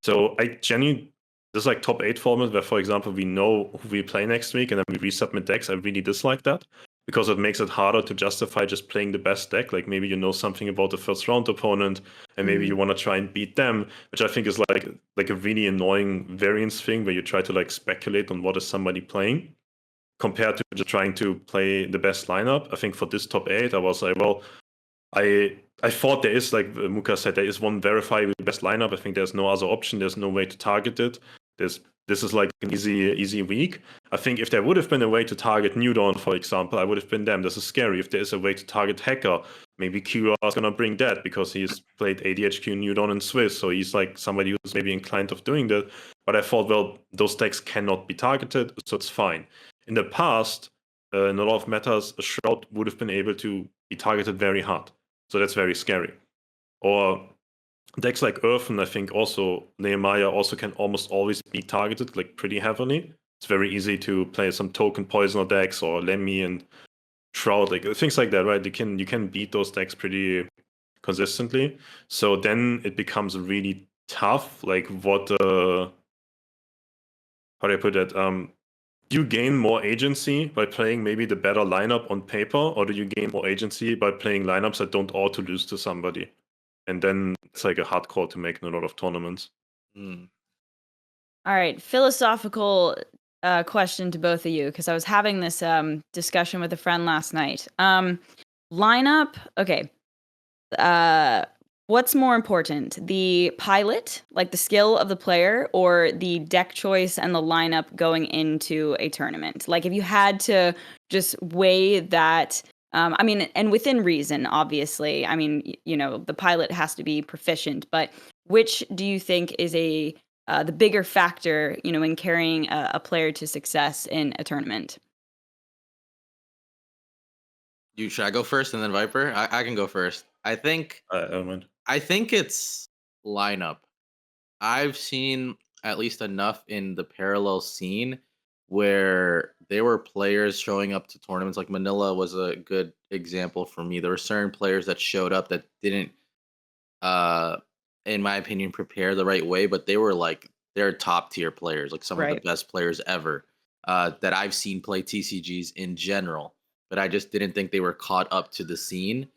So I genuinely, this like top 8 format where, for example, we know who we play next week and then we resubmit decks, I really dislike that because it makes it harder to justify just playing the best deck. Like maybe you know something about the first round opponent and maybe you want to try and beat them, which I think is like a really annoying variance thing where you try to like speculate on what is somebody playing compared to just trying to play the best lineup. I think for this top 8, I was like, well, I thought there is, like Mookah said, there is one verifiable best lineup. I think there's no other option. There's no way to target it. This is like an easy week. I think if there would have been a way to target New Dawn, for example, I would have been them. This is scary. If there is a way to target Hacker, maybe Kira is gonna bring that because he's played ADHQ New Dawn in Swiss, so he's like somebody who's maybe inclined of doing that. But I thought, well, those decks cannot be targeted, so it's fine. In the past, in a lot of metas, a Shroud would have been able to be targeted very hard. So that's very scary. Or decks like Earthen, I think also Nehemiah also can almost always be targeted like pretty heavily. It's very easy to play some token poisoner decks or Lemmy and Shroud, like things like that, right? You can beat those decks pretty consistently. So then it becomes really tough. Like what how do I put it? Do you gain more agency by playing maybe the better lineup on paper, or do you gain more agency by playing lineups that don't auto lose to somebody? And then it's like a hard call to make in a lot of tournaments. Mm. All right, philosophical question to both of you, because I was having this discussion with a friend last night. Lineup, okay. What's more important, the pilot, like the skill of the player, or the deck choice and the lineup going into a tournament? Like, if you had to just weigh that, I mean, and within reason, obviously. I mean, the pilot has to be proficient, but which do you think is the bigger factor, in carrying a player to success in a tournament? Should I go first and then Viper? I can go first. I don't mind. I think it's lineup. I've seen at least enough in the parallel scene where there were players showing up to tournaments. Like Manila was a good example for me. There were certain players that showed up that didn't, uh, in my opinion, prepare the right way, but they're top tier players, like some of the Right. best players ever that I've seen play TCGs in general. But I just didn't think they were caught up to the scene.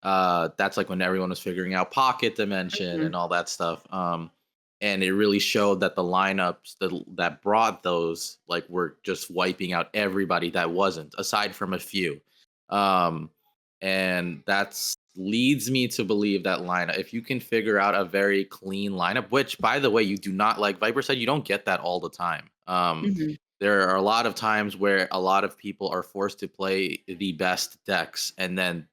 That's like when everyone was figuring out pocket dimension Mhm. and all that stuff. And it really showed that the lineups that brought those like were just wiping out everybody that wasn't, aside from a few. Um, and that's leads me to believe that lineup, if you can figure out a very clean lineup, which by the way, you do not, like Viper said, you don't get that all the time. Mhm. There are a lot of times where a lot of people are forced to play the best decks and then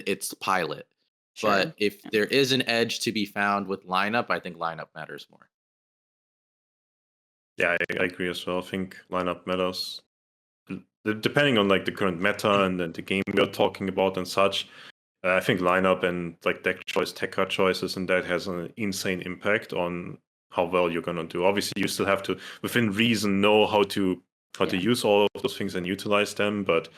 it's pilot. Sure. But if Yeah. there is an edge to be found with lineup, I think lineup matters more. Yeah, I agree as well. I think lineup matters. Depending on like the current meta and then the game we are talking about and such. I think lineup and like deck choice, tech card choices, and that has an insane impact on how well you're gonna do. Obviously, you still have to, within reason, know how to Yeah. use all of those things and utilize them. But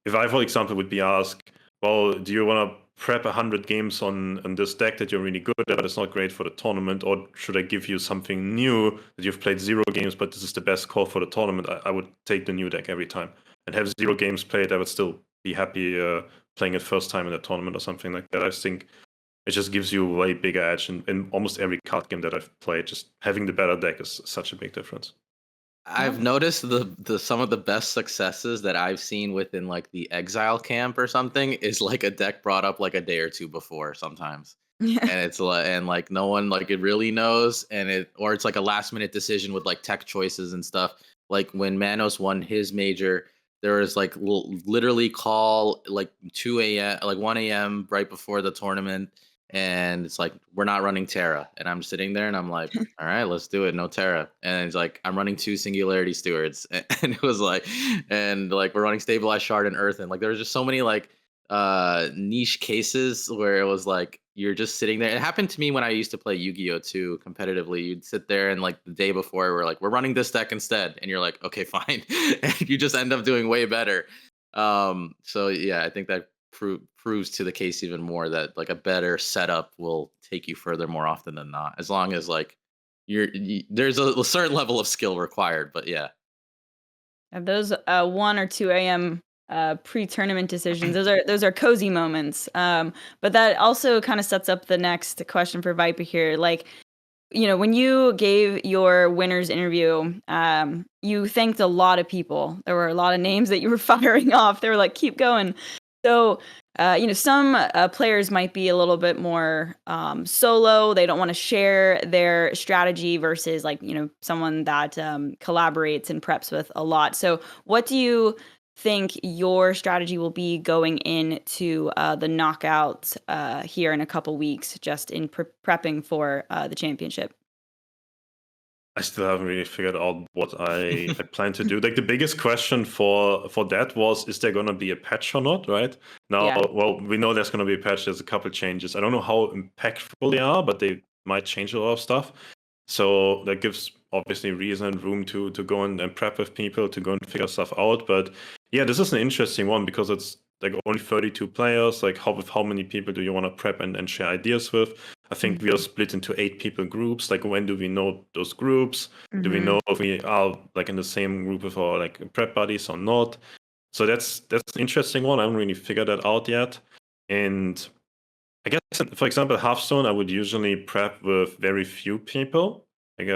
if I, for example, would be asked, well, do you want to prep 100 games on this deck that you're really good at, but it's not great for the tournament, or should I give you something new that you've played 0 games, but this is the best call for the tournament? I would take the new deck every time and have 0 games played. I would still be happy playing it first time in a tournament or something like that. I think it just gives you a way bigger edge in almost every card game that I've played. Just having the better deck is such a big difference. I've noticed the some of the best successes that I've seen within like the exile camp or something is like a deck brought up like a day or two before sometimes. Yeah. And it's like, and like no one like it really knows, and or it's like a last minute decision with like tech choices and stuff. Like when Manos won his major, there was like literally call like 2 a.m. like 1 a.m. right before the tournament, and it's like we're not running Terra, and I'm sitting there and I'm like, all right, let's do it, no Terra. And it's like I'm running 2 Singularity Stewards, and it was like, and like we're running Stabilized Shard and Earth, and like there was just so many like niche cases where it was like you're just sitting there. It happened to me when I used to play Yu-Gi-Oh too competitively. You'd sit there and like the day before we're like we're running this deck instead, and you're like okay fine, and you just end up doing way better. So yeah, I think that proves to the case even more that like a better setup will take you further more often than not, as long as like there's a certain level of skill required. But yeah. And those 1 or 2 a.m. Pre-tournament decisions, those are cozy moments. But that also kind of sets up the next question for Viper here. Like, when you gave your winners interview, you thanked a lot of people. There were a lot of names that you were firing off. They were like, keep going. So, some players might be a little bit more solo. They don't want to share their strategy versus like, someone that collaborates and preps with a lot. So, what do you think your strategy will be going into the knockouts here in a couple weeks, just in prepping for the championship? I still haven't really figured out what I plan to do. Like the biggest question for that was, is there gonna be a patch or not? Right now, Yeah. well, we know there's gonna be a patch. There's a couple changes. I don't know how impactful they are, but they might change a lot of stuff. So that gives obviously reason and room to go and prep with people to go and figure stuff out. But yeah, this is an interesting one because it's like only 32 players. Like how many people do you want to prep and share ideas with? I think we are split into 8 people groups. Like when do we know those groups? Do we know if we are like in the same group with our like prep buddies or not? So that's an interesting one. I haven't really figured that out yet. And I guess, for example, Hearthstone, I would usually prep with very few people. Like,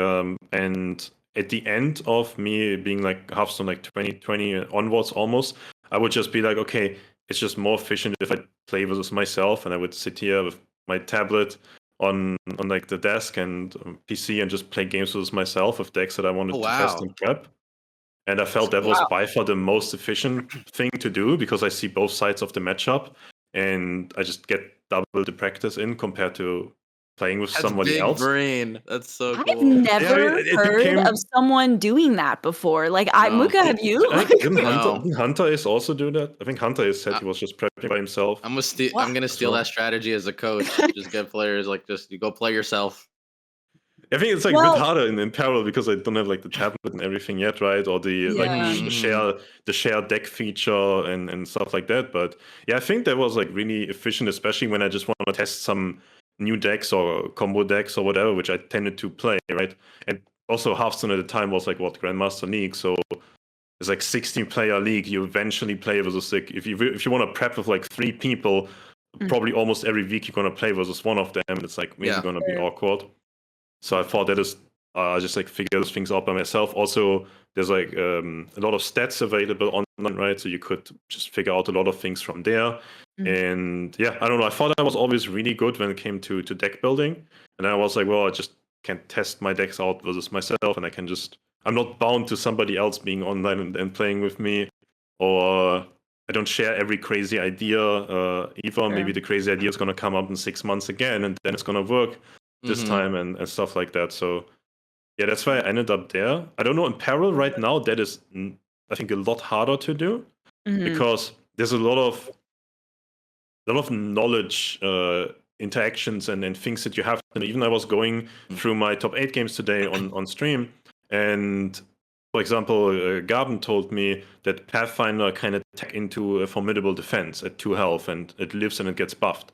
and at the end of me being like Hearthstone, like 2020 onwards almost, I would just be like, okay, it's just more efficient if I play versus myself, and I would sit here with my tablet on like the desk and PC and just play games versus myself with decks that I wanted Oh, to test wow. and prep. And I felt that was Wow. by far the most efficient thing to do because I see both sides of the matchup and I just get double the practice in compared to playing with That's somebody big else. brain. That's so I've cool. Yeah, I mean, never it heard became. of someone doing that before. Like, No. Mookah, have you? I think didn't No. Hunter is also do that. I think Hunter is said I, he was just prepping by himself I'm Wow. gonna as steal well. that strategy as a coach. Just get players like just you go play yourself. I think it's like a bit Well, harder in parallel because I don't have like the tablet and everything yet, right? Or the like yeah. the share deck feature and stuff like that. But yeah, I think that was like really efficient, especially when I just want to test some new decks or combo decks or whatever, which I tended to play, right? And also Hearthstone at the time was like what Grandmaster League, so it's like 16-player league. You eventually play versus like if you want to prep with like 3 people, probably almost every week you're gonna play versus one of them. It's like maybe Yeah. gonna be Sure. awkward. So I thought that is just like figure those things out by myself. Also, there's like a lot of stats available online, right? So you could just figure out a lot of things from there. And yeah, I don't know. I thought I was always really good when it came to deck building, and I was like, well, I just can test my decks out versus myself, and I'm not bound to somebody else being online and playing with me, or I don't share every crazy idea either. Maybe the crazy idea is going to come up in 6 months again, and then it's going to work this time and stuff like that. So yeah, that's why I ended up there. I don't know, in parallel right now, that is, I think, a lot harder to do because there's a lot of knowledge interactions and things that you have. And even I was going through my top 8 games today on stream, and for example, Garben told me that Pathfinder can attack into a formidable defense at 2 health, and it lives and it gets buffed.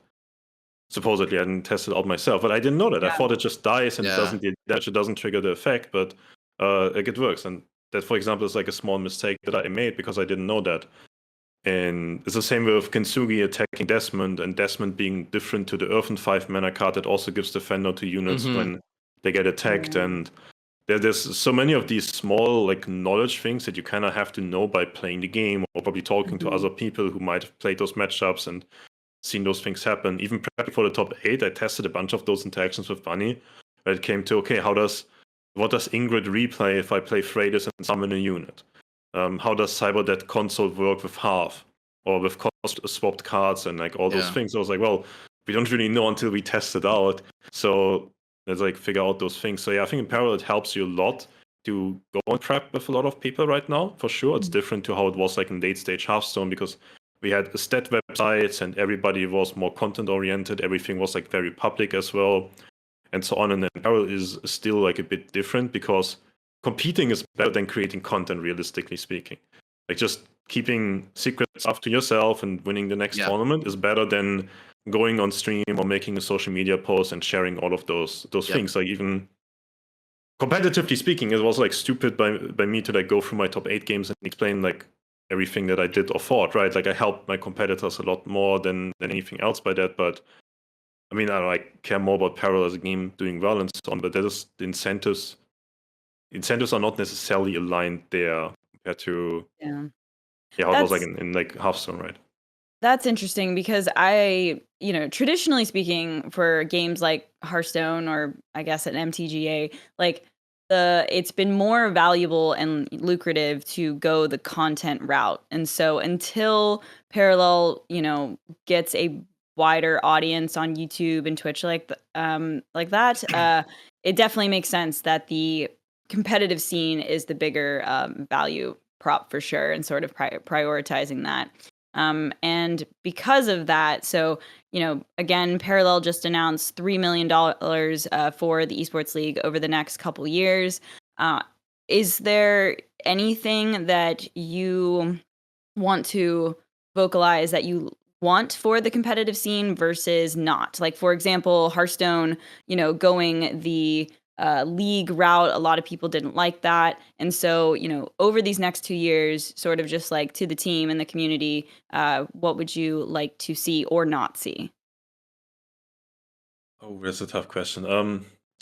Supposedly, I didn't test it out myself, but I didn't know that. I thought it just dies and it doesn't do damage, it doesn't trigger the effect, but like it works. And that, for example, is like a small mistake that I made because I didn't know that. And it's the same with Kintsugi attacking Desmond, and Desmond being different to the Earthen 5 mana card that also gives Defender to units when they get attacked. And there's so many of these small like knowledge things that you kind of have to know by playing the game or probably talking to other people who might have played those matchups and seen those things happen. Even prepping for the top 8, I tested a bunch of those interactions with Bunny, where it came to, okay, what does Ingrid replay if I play Freydis and summon a unit? How does Cyberdead console work with Half or with cost swapped cards and like all those things? I was like, well, we don't really know until we test it out. So let's like figure out those things. So yeah, I think in parallel it helps you a lot to go and prep with a lot of people right now. For sure, it's different to how it was like in late stage Hearthstone because we had stat websites and everybody was more content oriented. Everything was like very public as well, and so on. And then parallel is still like a bit different because competing is better than creating content, realistically speaking. Like just keeping secret stuff to yourself and winning the next tournament is better than going on stream or making a social media post and sharing all of those things. Like even competitively speaking, it was like stupid by me to like go through my top 8 games and explain like everything that I did or thought, right? Like I helped my competitors a lot more than anything else by that. But I mean, I care more about Parallel as a game doing well and so on, but that is the incentives. Incentives are not necessarily aligned there compared to how it was like in like Hearthstone, right? That's interesting because traditionally speaking, for games like Hearthstone or I guess an MTGA, like it's been more valuable and lucrative to go the content route. And so until Parallel, gets a wider audience on YouTube and Twitch like that, it definitely makes sense that the competitive scene is the bigger value prop for sure, and sort of prioritizing that. And because of that, so, again, Parallel just announced $3 million for the Esports League over the next couple years. Is there anything that you want to vocalize that you want for the competitive scene versus not? Like, for example, Hearthstone, going the league route, a lot of people didn't like that. And so, over these next 2 years, sort of just like to the team and the community, what would you like to see or not see? Oh, that's a tough question.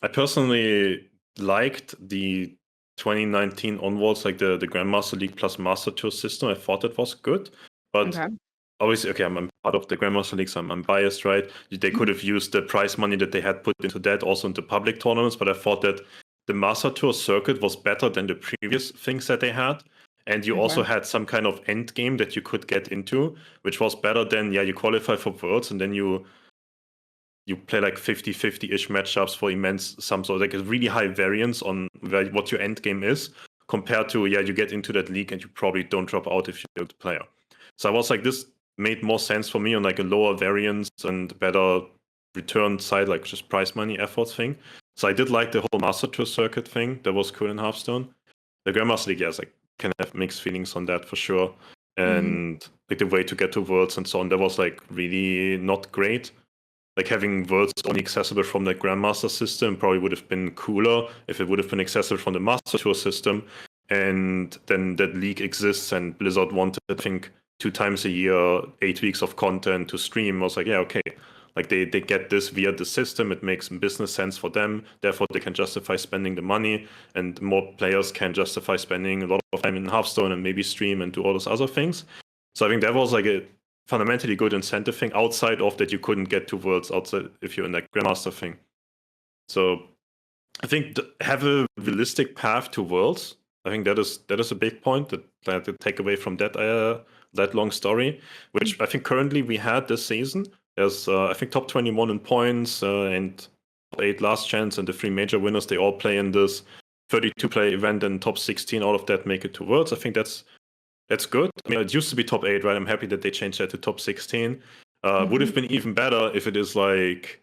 I personally liked the 2019 onwards, like the Grandmaster League plus Master Tour system. I thought it was good, but Okay. obviously, okay, I'm part of the Grandmaster League, so I'm biased, right? They could have used the prize money that they had put into that also into public tournaments, but I thought that the Master Tour circuit was better than the previous things that they had. And you also Okay. had some kind of end game that you could get into, which was better than, you qualify for Worlds and then you play like 50-50-ish matchups for immense sums, so like a really high variance on what your end game is, compared to, you get into that league and you probably don't drop out if you're a good player. So I was like, this made more sense for me on like a lower variance and better return side, like just prize money efforts thing. So I did like the whole Master Tour circuit thing. That was cool in Hearthstone. The Grandmaster League, yes, I can have mixed feelings on that for sure. And like the way to get to Worlds and so on, that was like really not great. Like having Worlds only accessible from the Grandmaster system probably would have been cooler if it would have been accessible from the Master Tour system. And then that league exists, and Blizzard wanted, I think, 2 times a year, 8 weeks of content to stream. I was like, yeah, okay. Like they get this via the system. It makes business sense for them. Therefore, they can justify spending the money, and more players can justify spending a lot of time in Hearthstone and maybe stream and do all those other things. So I think that was like a fundamentally good incentive thing, outside of that you couldn't get to Worlds outside if you're in that Grandmaster thing. So I think have a realistic path to Worlds. I think that is a big point that to take away from that long story, which I think currently we had this season. There's I think top 21 in points and top 8 last chance, and the 3 major winners, they all play in this 32 play event, and top 16 out of that make it to Worlds. I think that's good. I mean, it used to be top 8, right? I'm happy that they changed that to top 16. Would have been even better if it is like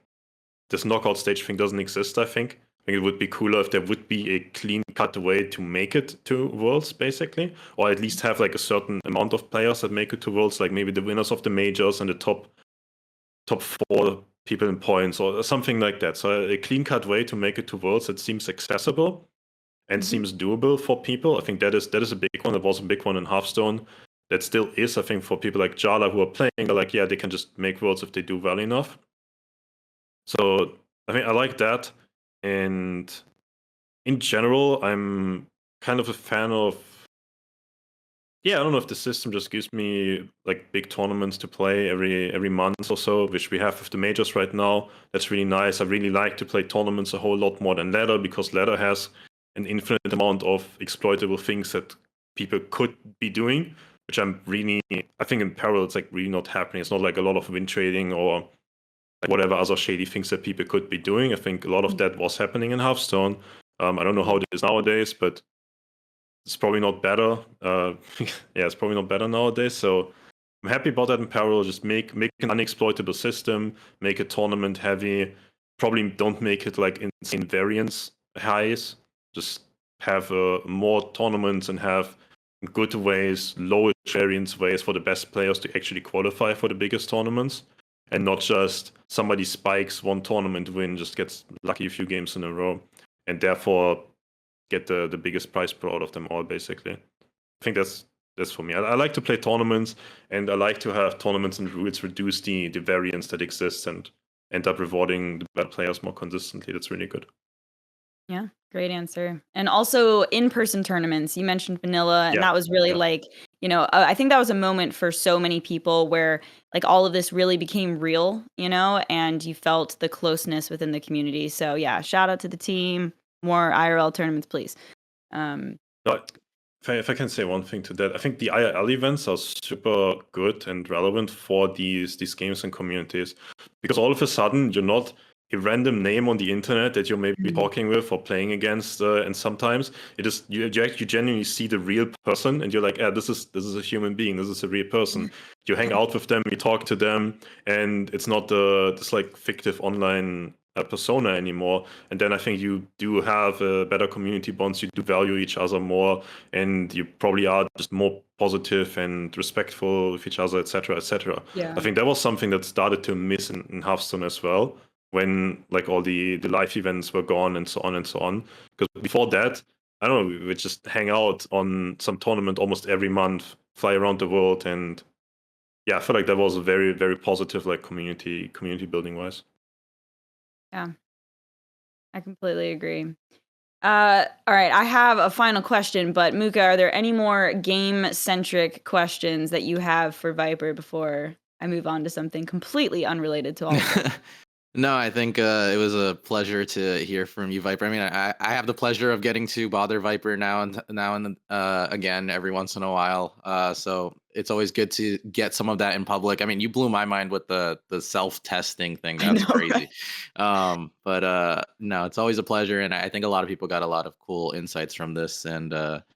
this knockout stage thing doesn't exist, I think. I think it would be cooler if there would be a clean cut way to make it to Worlds, basically. Or at least have like a certain amount of players that make it to Worlds, like maybe the winners of the majors and the top 4 people in points or something like that. So a clean cut way to make it to Worlds that seems accessible and seems doable for people. I think that is a big one. It was a big one in Hearthstone. That still is, I think, for people like Jala who are playing, they're like, yeah, they can just make Worlds if they do well enough. So I mean, I like that. And in general, I'm kind of a fan of, I don't know if the system just gives me like big tournaments to play every month or so, which we have with the majors right now. That's really nice. I really like to play tournaments a whole lot more than ladder, because ladder has an infinite amount of exploitable things that people could be doing, which I think in parallel it's like really not happening. It's not like a lot of win trading or like whatever other shady things that people could be doing. I think a lot of that was happening in Hearthstone. I don't know how it is nowadays, but it's probably not better. It's probably not better nowadays. So I'm happy about that in parallel. Just make an unexploitable system, make it tournament heavy. Probably don't make it like insane variance highs. Just have more tournaments and have good ways, low variance ways for the best players to actually qualify for the biggest tournaments, and not just somebody spikes one tournament win, just gets lucky a few games in a row, and therefore get the biggest prize pool out of them all, basically. I think that's for me. I like to play tournaments, and I like to have tournaments and rules reduce the variance that exists and end up rewarding the better players more consistently. That's really good. Yeah, great answer. And also in-person tournaments, you mentioned vanilla, and Yeah, that was really yeah. like, I think that was a moment for so many people where like all of this really became real, and you felt the closeness within the community. So yeah, shout out to the team. More IRL tournaments, please. But if I can say one thing to that, I think the IRL events are super good and relevant for these games and communities, because all of a sudden you're not random name on the internet that you're maybe Mhm. talking with or playing against, and sometimes it is you genuinely see the real person, and you're like, yeah, this is a human being, this is a real person. You hang out with them, you talk to them, and it's not this like fictive online persona anymore. And then I think you do have better community bonds. You do value each other more, and you probably are just more positive and respectful with each other, etc., etc. Yeah. I think that was something that started to miss in Hearthstone as well, when like all the live events were gone and so on and so on. Because before that, I don't know, we would just hang out on some tournament almost every month, fly around the world, and yeah, I feel like that was a very, very positive like community building wise. Yeah. I completely agree. All right, I have a final question, but Mookah, are there any more game-centric questions that you have for Viper before I move on to something completely unrelated to all of this? No, I think it was a pleasure to hear from you, Viper. I mean, I have the pleasure of getting to bother Viper now and again every once in a while. So it's always good to get some of that in public. I mean, you blew my mind with the self-testing thing. I That's know, crazy. right? But no, it's always a pleasure, and I think a lot of people got a lot of cool insights from this. And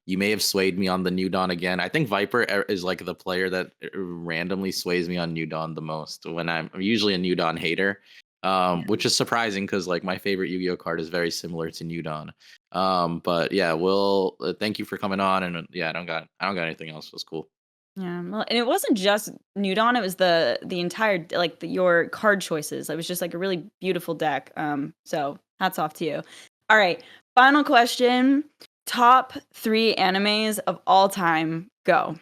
you may have swayed me on the New Dawn again. I think Viper is like the player that randomly sways me on New Dawn the most. When I'm usually a New Dawn hater, which is surprising because like my favorite Yu-Gi-Oh card is very similar to New Dawn. But yeah, Will, thank you for coming on, and yeah, I don't got anything else. It was cool. Yeah, well, and it wasn't just New Dawn, it was the entire your card choices. It was just like a really beautiful deck. So hats off to you. All right, final question. Top 3 animes of all time. Go.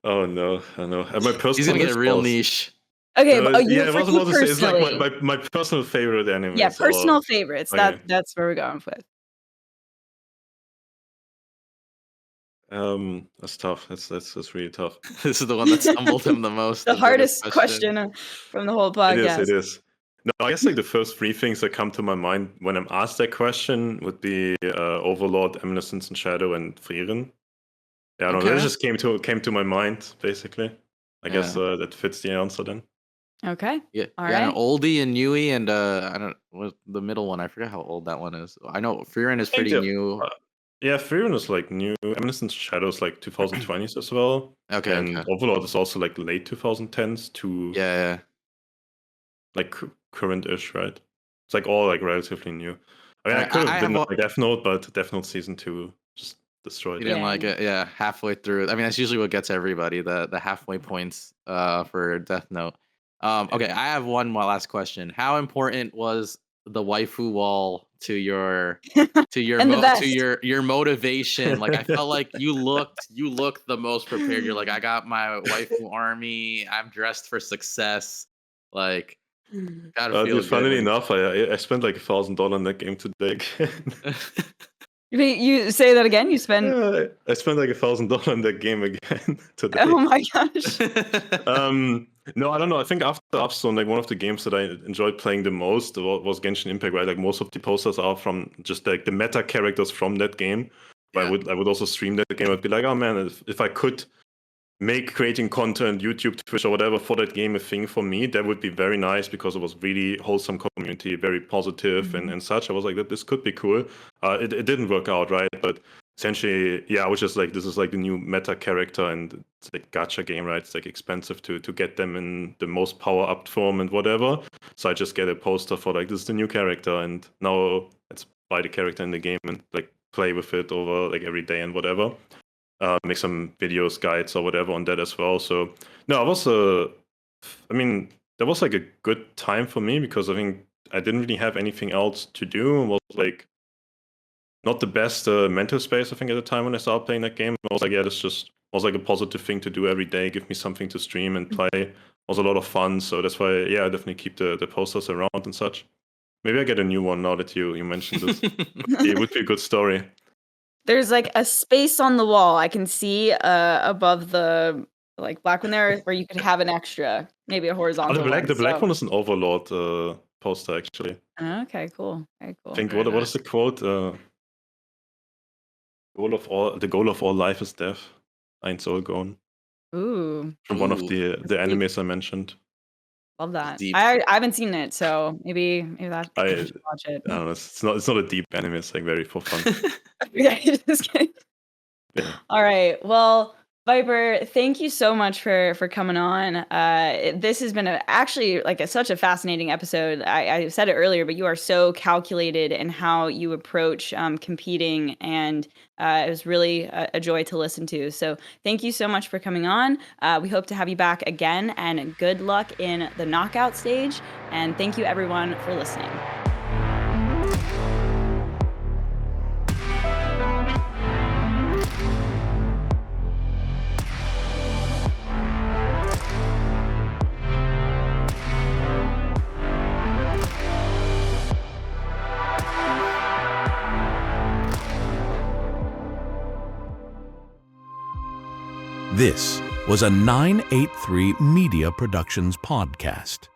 Oh no, I know. My He's personal gonna get list real was niche. Okay, no, oh, yeah, I for was you about to say it's like personally. my personal favorite Yeah, anime. So personal favorites. okay, That's where we're going with. that's tough. That's really tough. This is the one that stumbled him the most. The The biggest hardest question. question from the whole It is. It podcast. is. No, I guess like the first three things that come to my mind when I'm asked that question would be Overlord, Eminence and Shadow, and Frieren. Yeah, I don't know. That Okay. just came to my mind basically. I guess Yeah. that fits the answer then. Okay. Yeah. All Yeah. An right. oldie and newy, and I don't what the middle one. I forget how old that one is. I know Fearin I is think pretty that new. yeah, Frieren is like new. Eminence and Shadow is like 2020s as well, Okay. and Okay. Overlord is also like late 2010s to Yeah. Yeah. like current-ish, right? It's like all like relatively new. I mean, All I right. could have I been have on one. like Death Note, but Death Note season 2 just You destroyed it. didn't Yeah. like it, yeah. Halfway through, I mean, that's usually what gets everybody the halfway points for Death Note. Yeah. Okay, I have one more last question. How important was the waifu wall to your And the best. your motivation? Like, I felt like you looked the most prepared. You're like, I got my waifu army. I'm dressed for success. Like, gotta feel Dude, good funnily when enough, I spent like $1,000 in that game today again. Wait, you say that again? You spend Yeah, I spent like $1,000 in that game again today. Oh my gosh. No, I don't know. I think after Hearthstone, like one of the games that I enjoyed playing the most was Genshin Impact, right? Like most of the posters are from just like the meta characters from that game. But Yeah. I would also stream that game. I'd be like, oh man, if I could make creating content, YouTube, Twitch, or whatever for that game a thing for me, that would be very nice because it was really wholesome community, very positive Mhm. and such. I was like, that this could be cool. It didn't work out, right? But essentially, yeah, I was just like, this is like the new meta character, and it's like gacha game, right? It's like expensive to get them in the most power up form and whatever. So I just get a poster for like, this is the new character, and now let's buy the character in the game and like play with it over like every day and whatever. Make some videos, guides, or whatever on that as well. So no, it was I mean, that was like a good time for me because I think I didn't really have anything else to do. It was like not the best mental space I think at the time when I started playing that game. I was like, yeah, this just was like a positive thing to do every day. Give me something to stream and play. It was a lot of fun. So that's why, yeah, I definitely keep the posters around and such. Maybe I get a new one now that you mentioned this. It would be a good story. There's like a space on the wall I can see above the like black one there where you could have an extra, maybe a Oh, horizontal one. the black So one is an Overlord poster actually. okay, cool. Very I cool. think Very what is nice. the quote? The goal of all life is death. Ein Soul gone. Ooh. From one of Ooh. the That's deep. animes I mentioned. Love that. Deep. I haven't seen it, so maybe that I I should watch it. I don't know. It's not a deep anime. It's like very for fun. Okay, just kidding. Yeah. All right. Well, Viper, thank you so much for coming on. This has been actually like such a fascinating episode. I said it earlier, but you are so calculated in how you approach competing, and it was really a joy to listen to. So thank you so much for coming on. We hope to have you back again, and good luck in the knockout stage. And thank you everyone for listening. This was a 983 Media Productions podcast.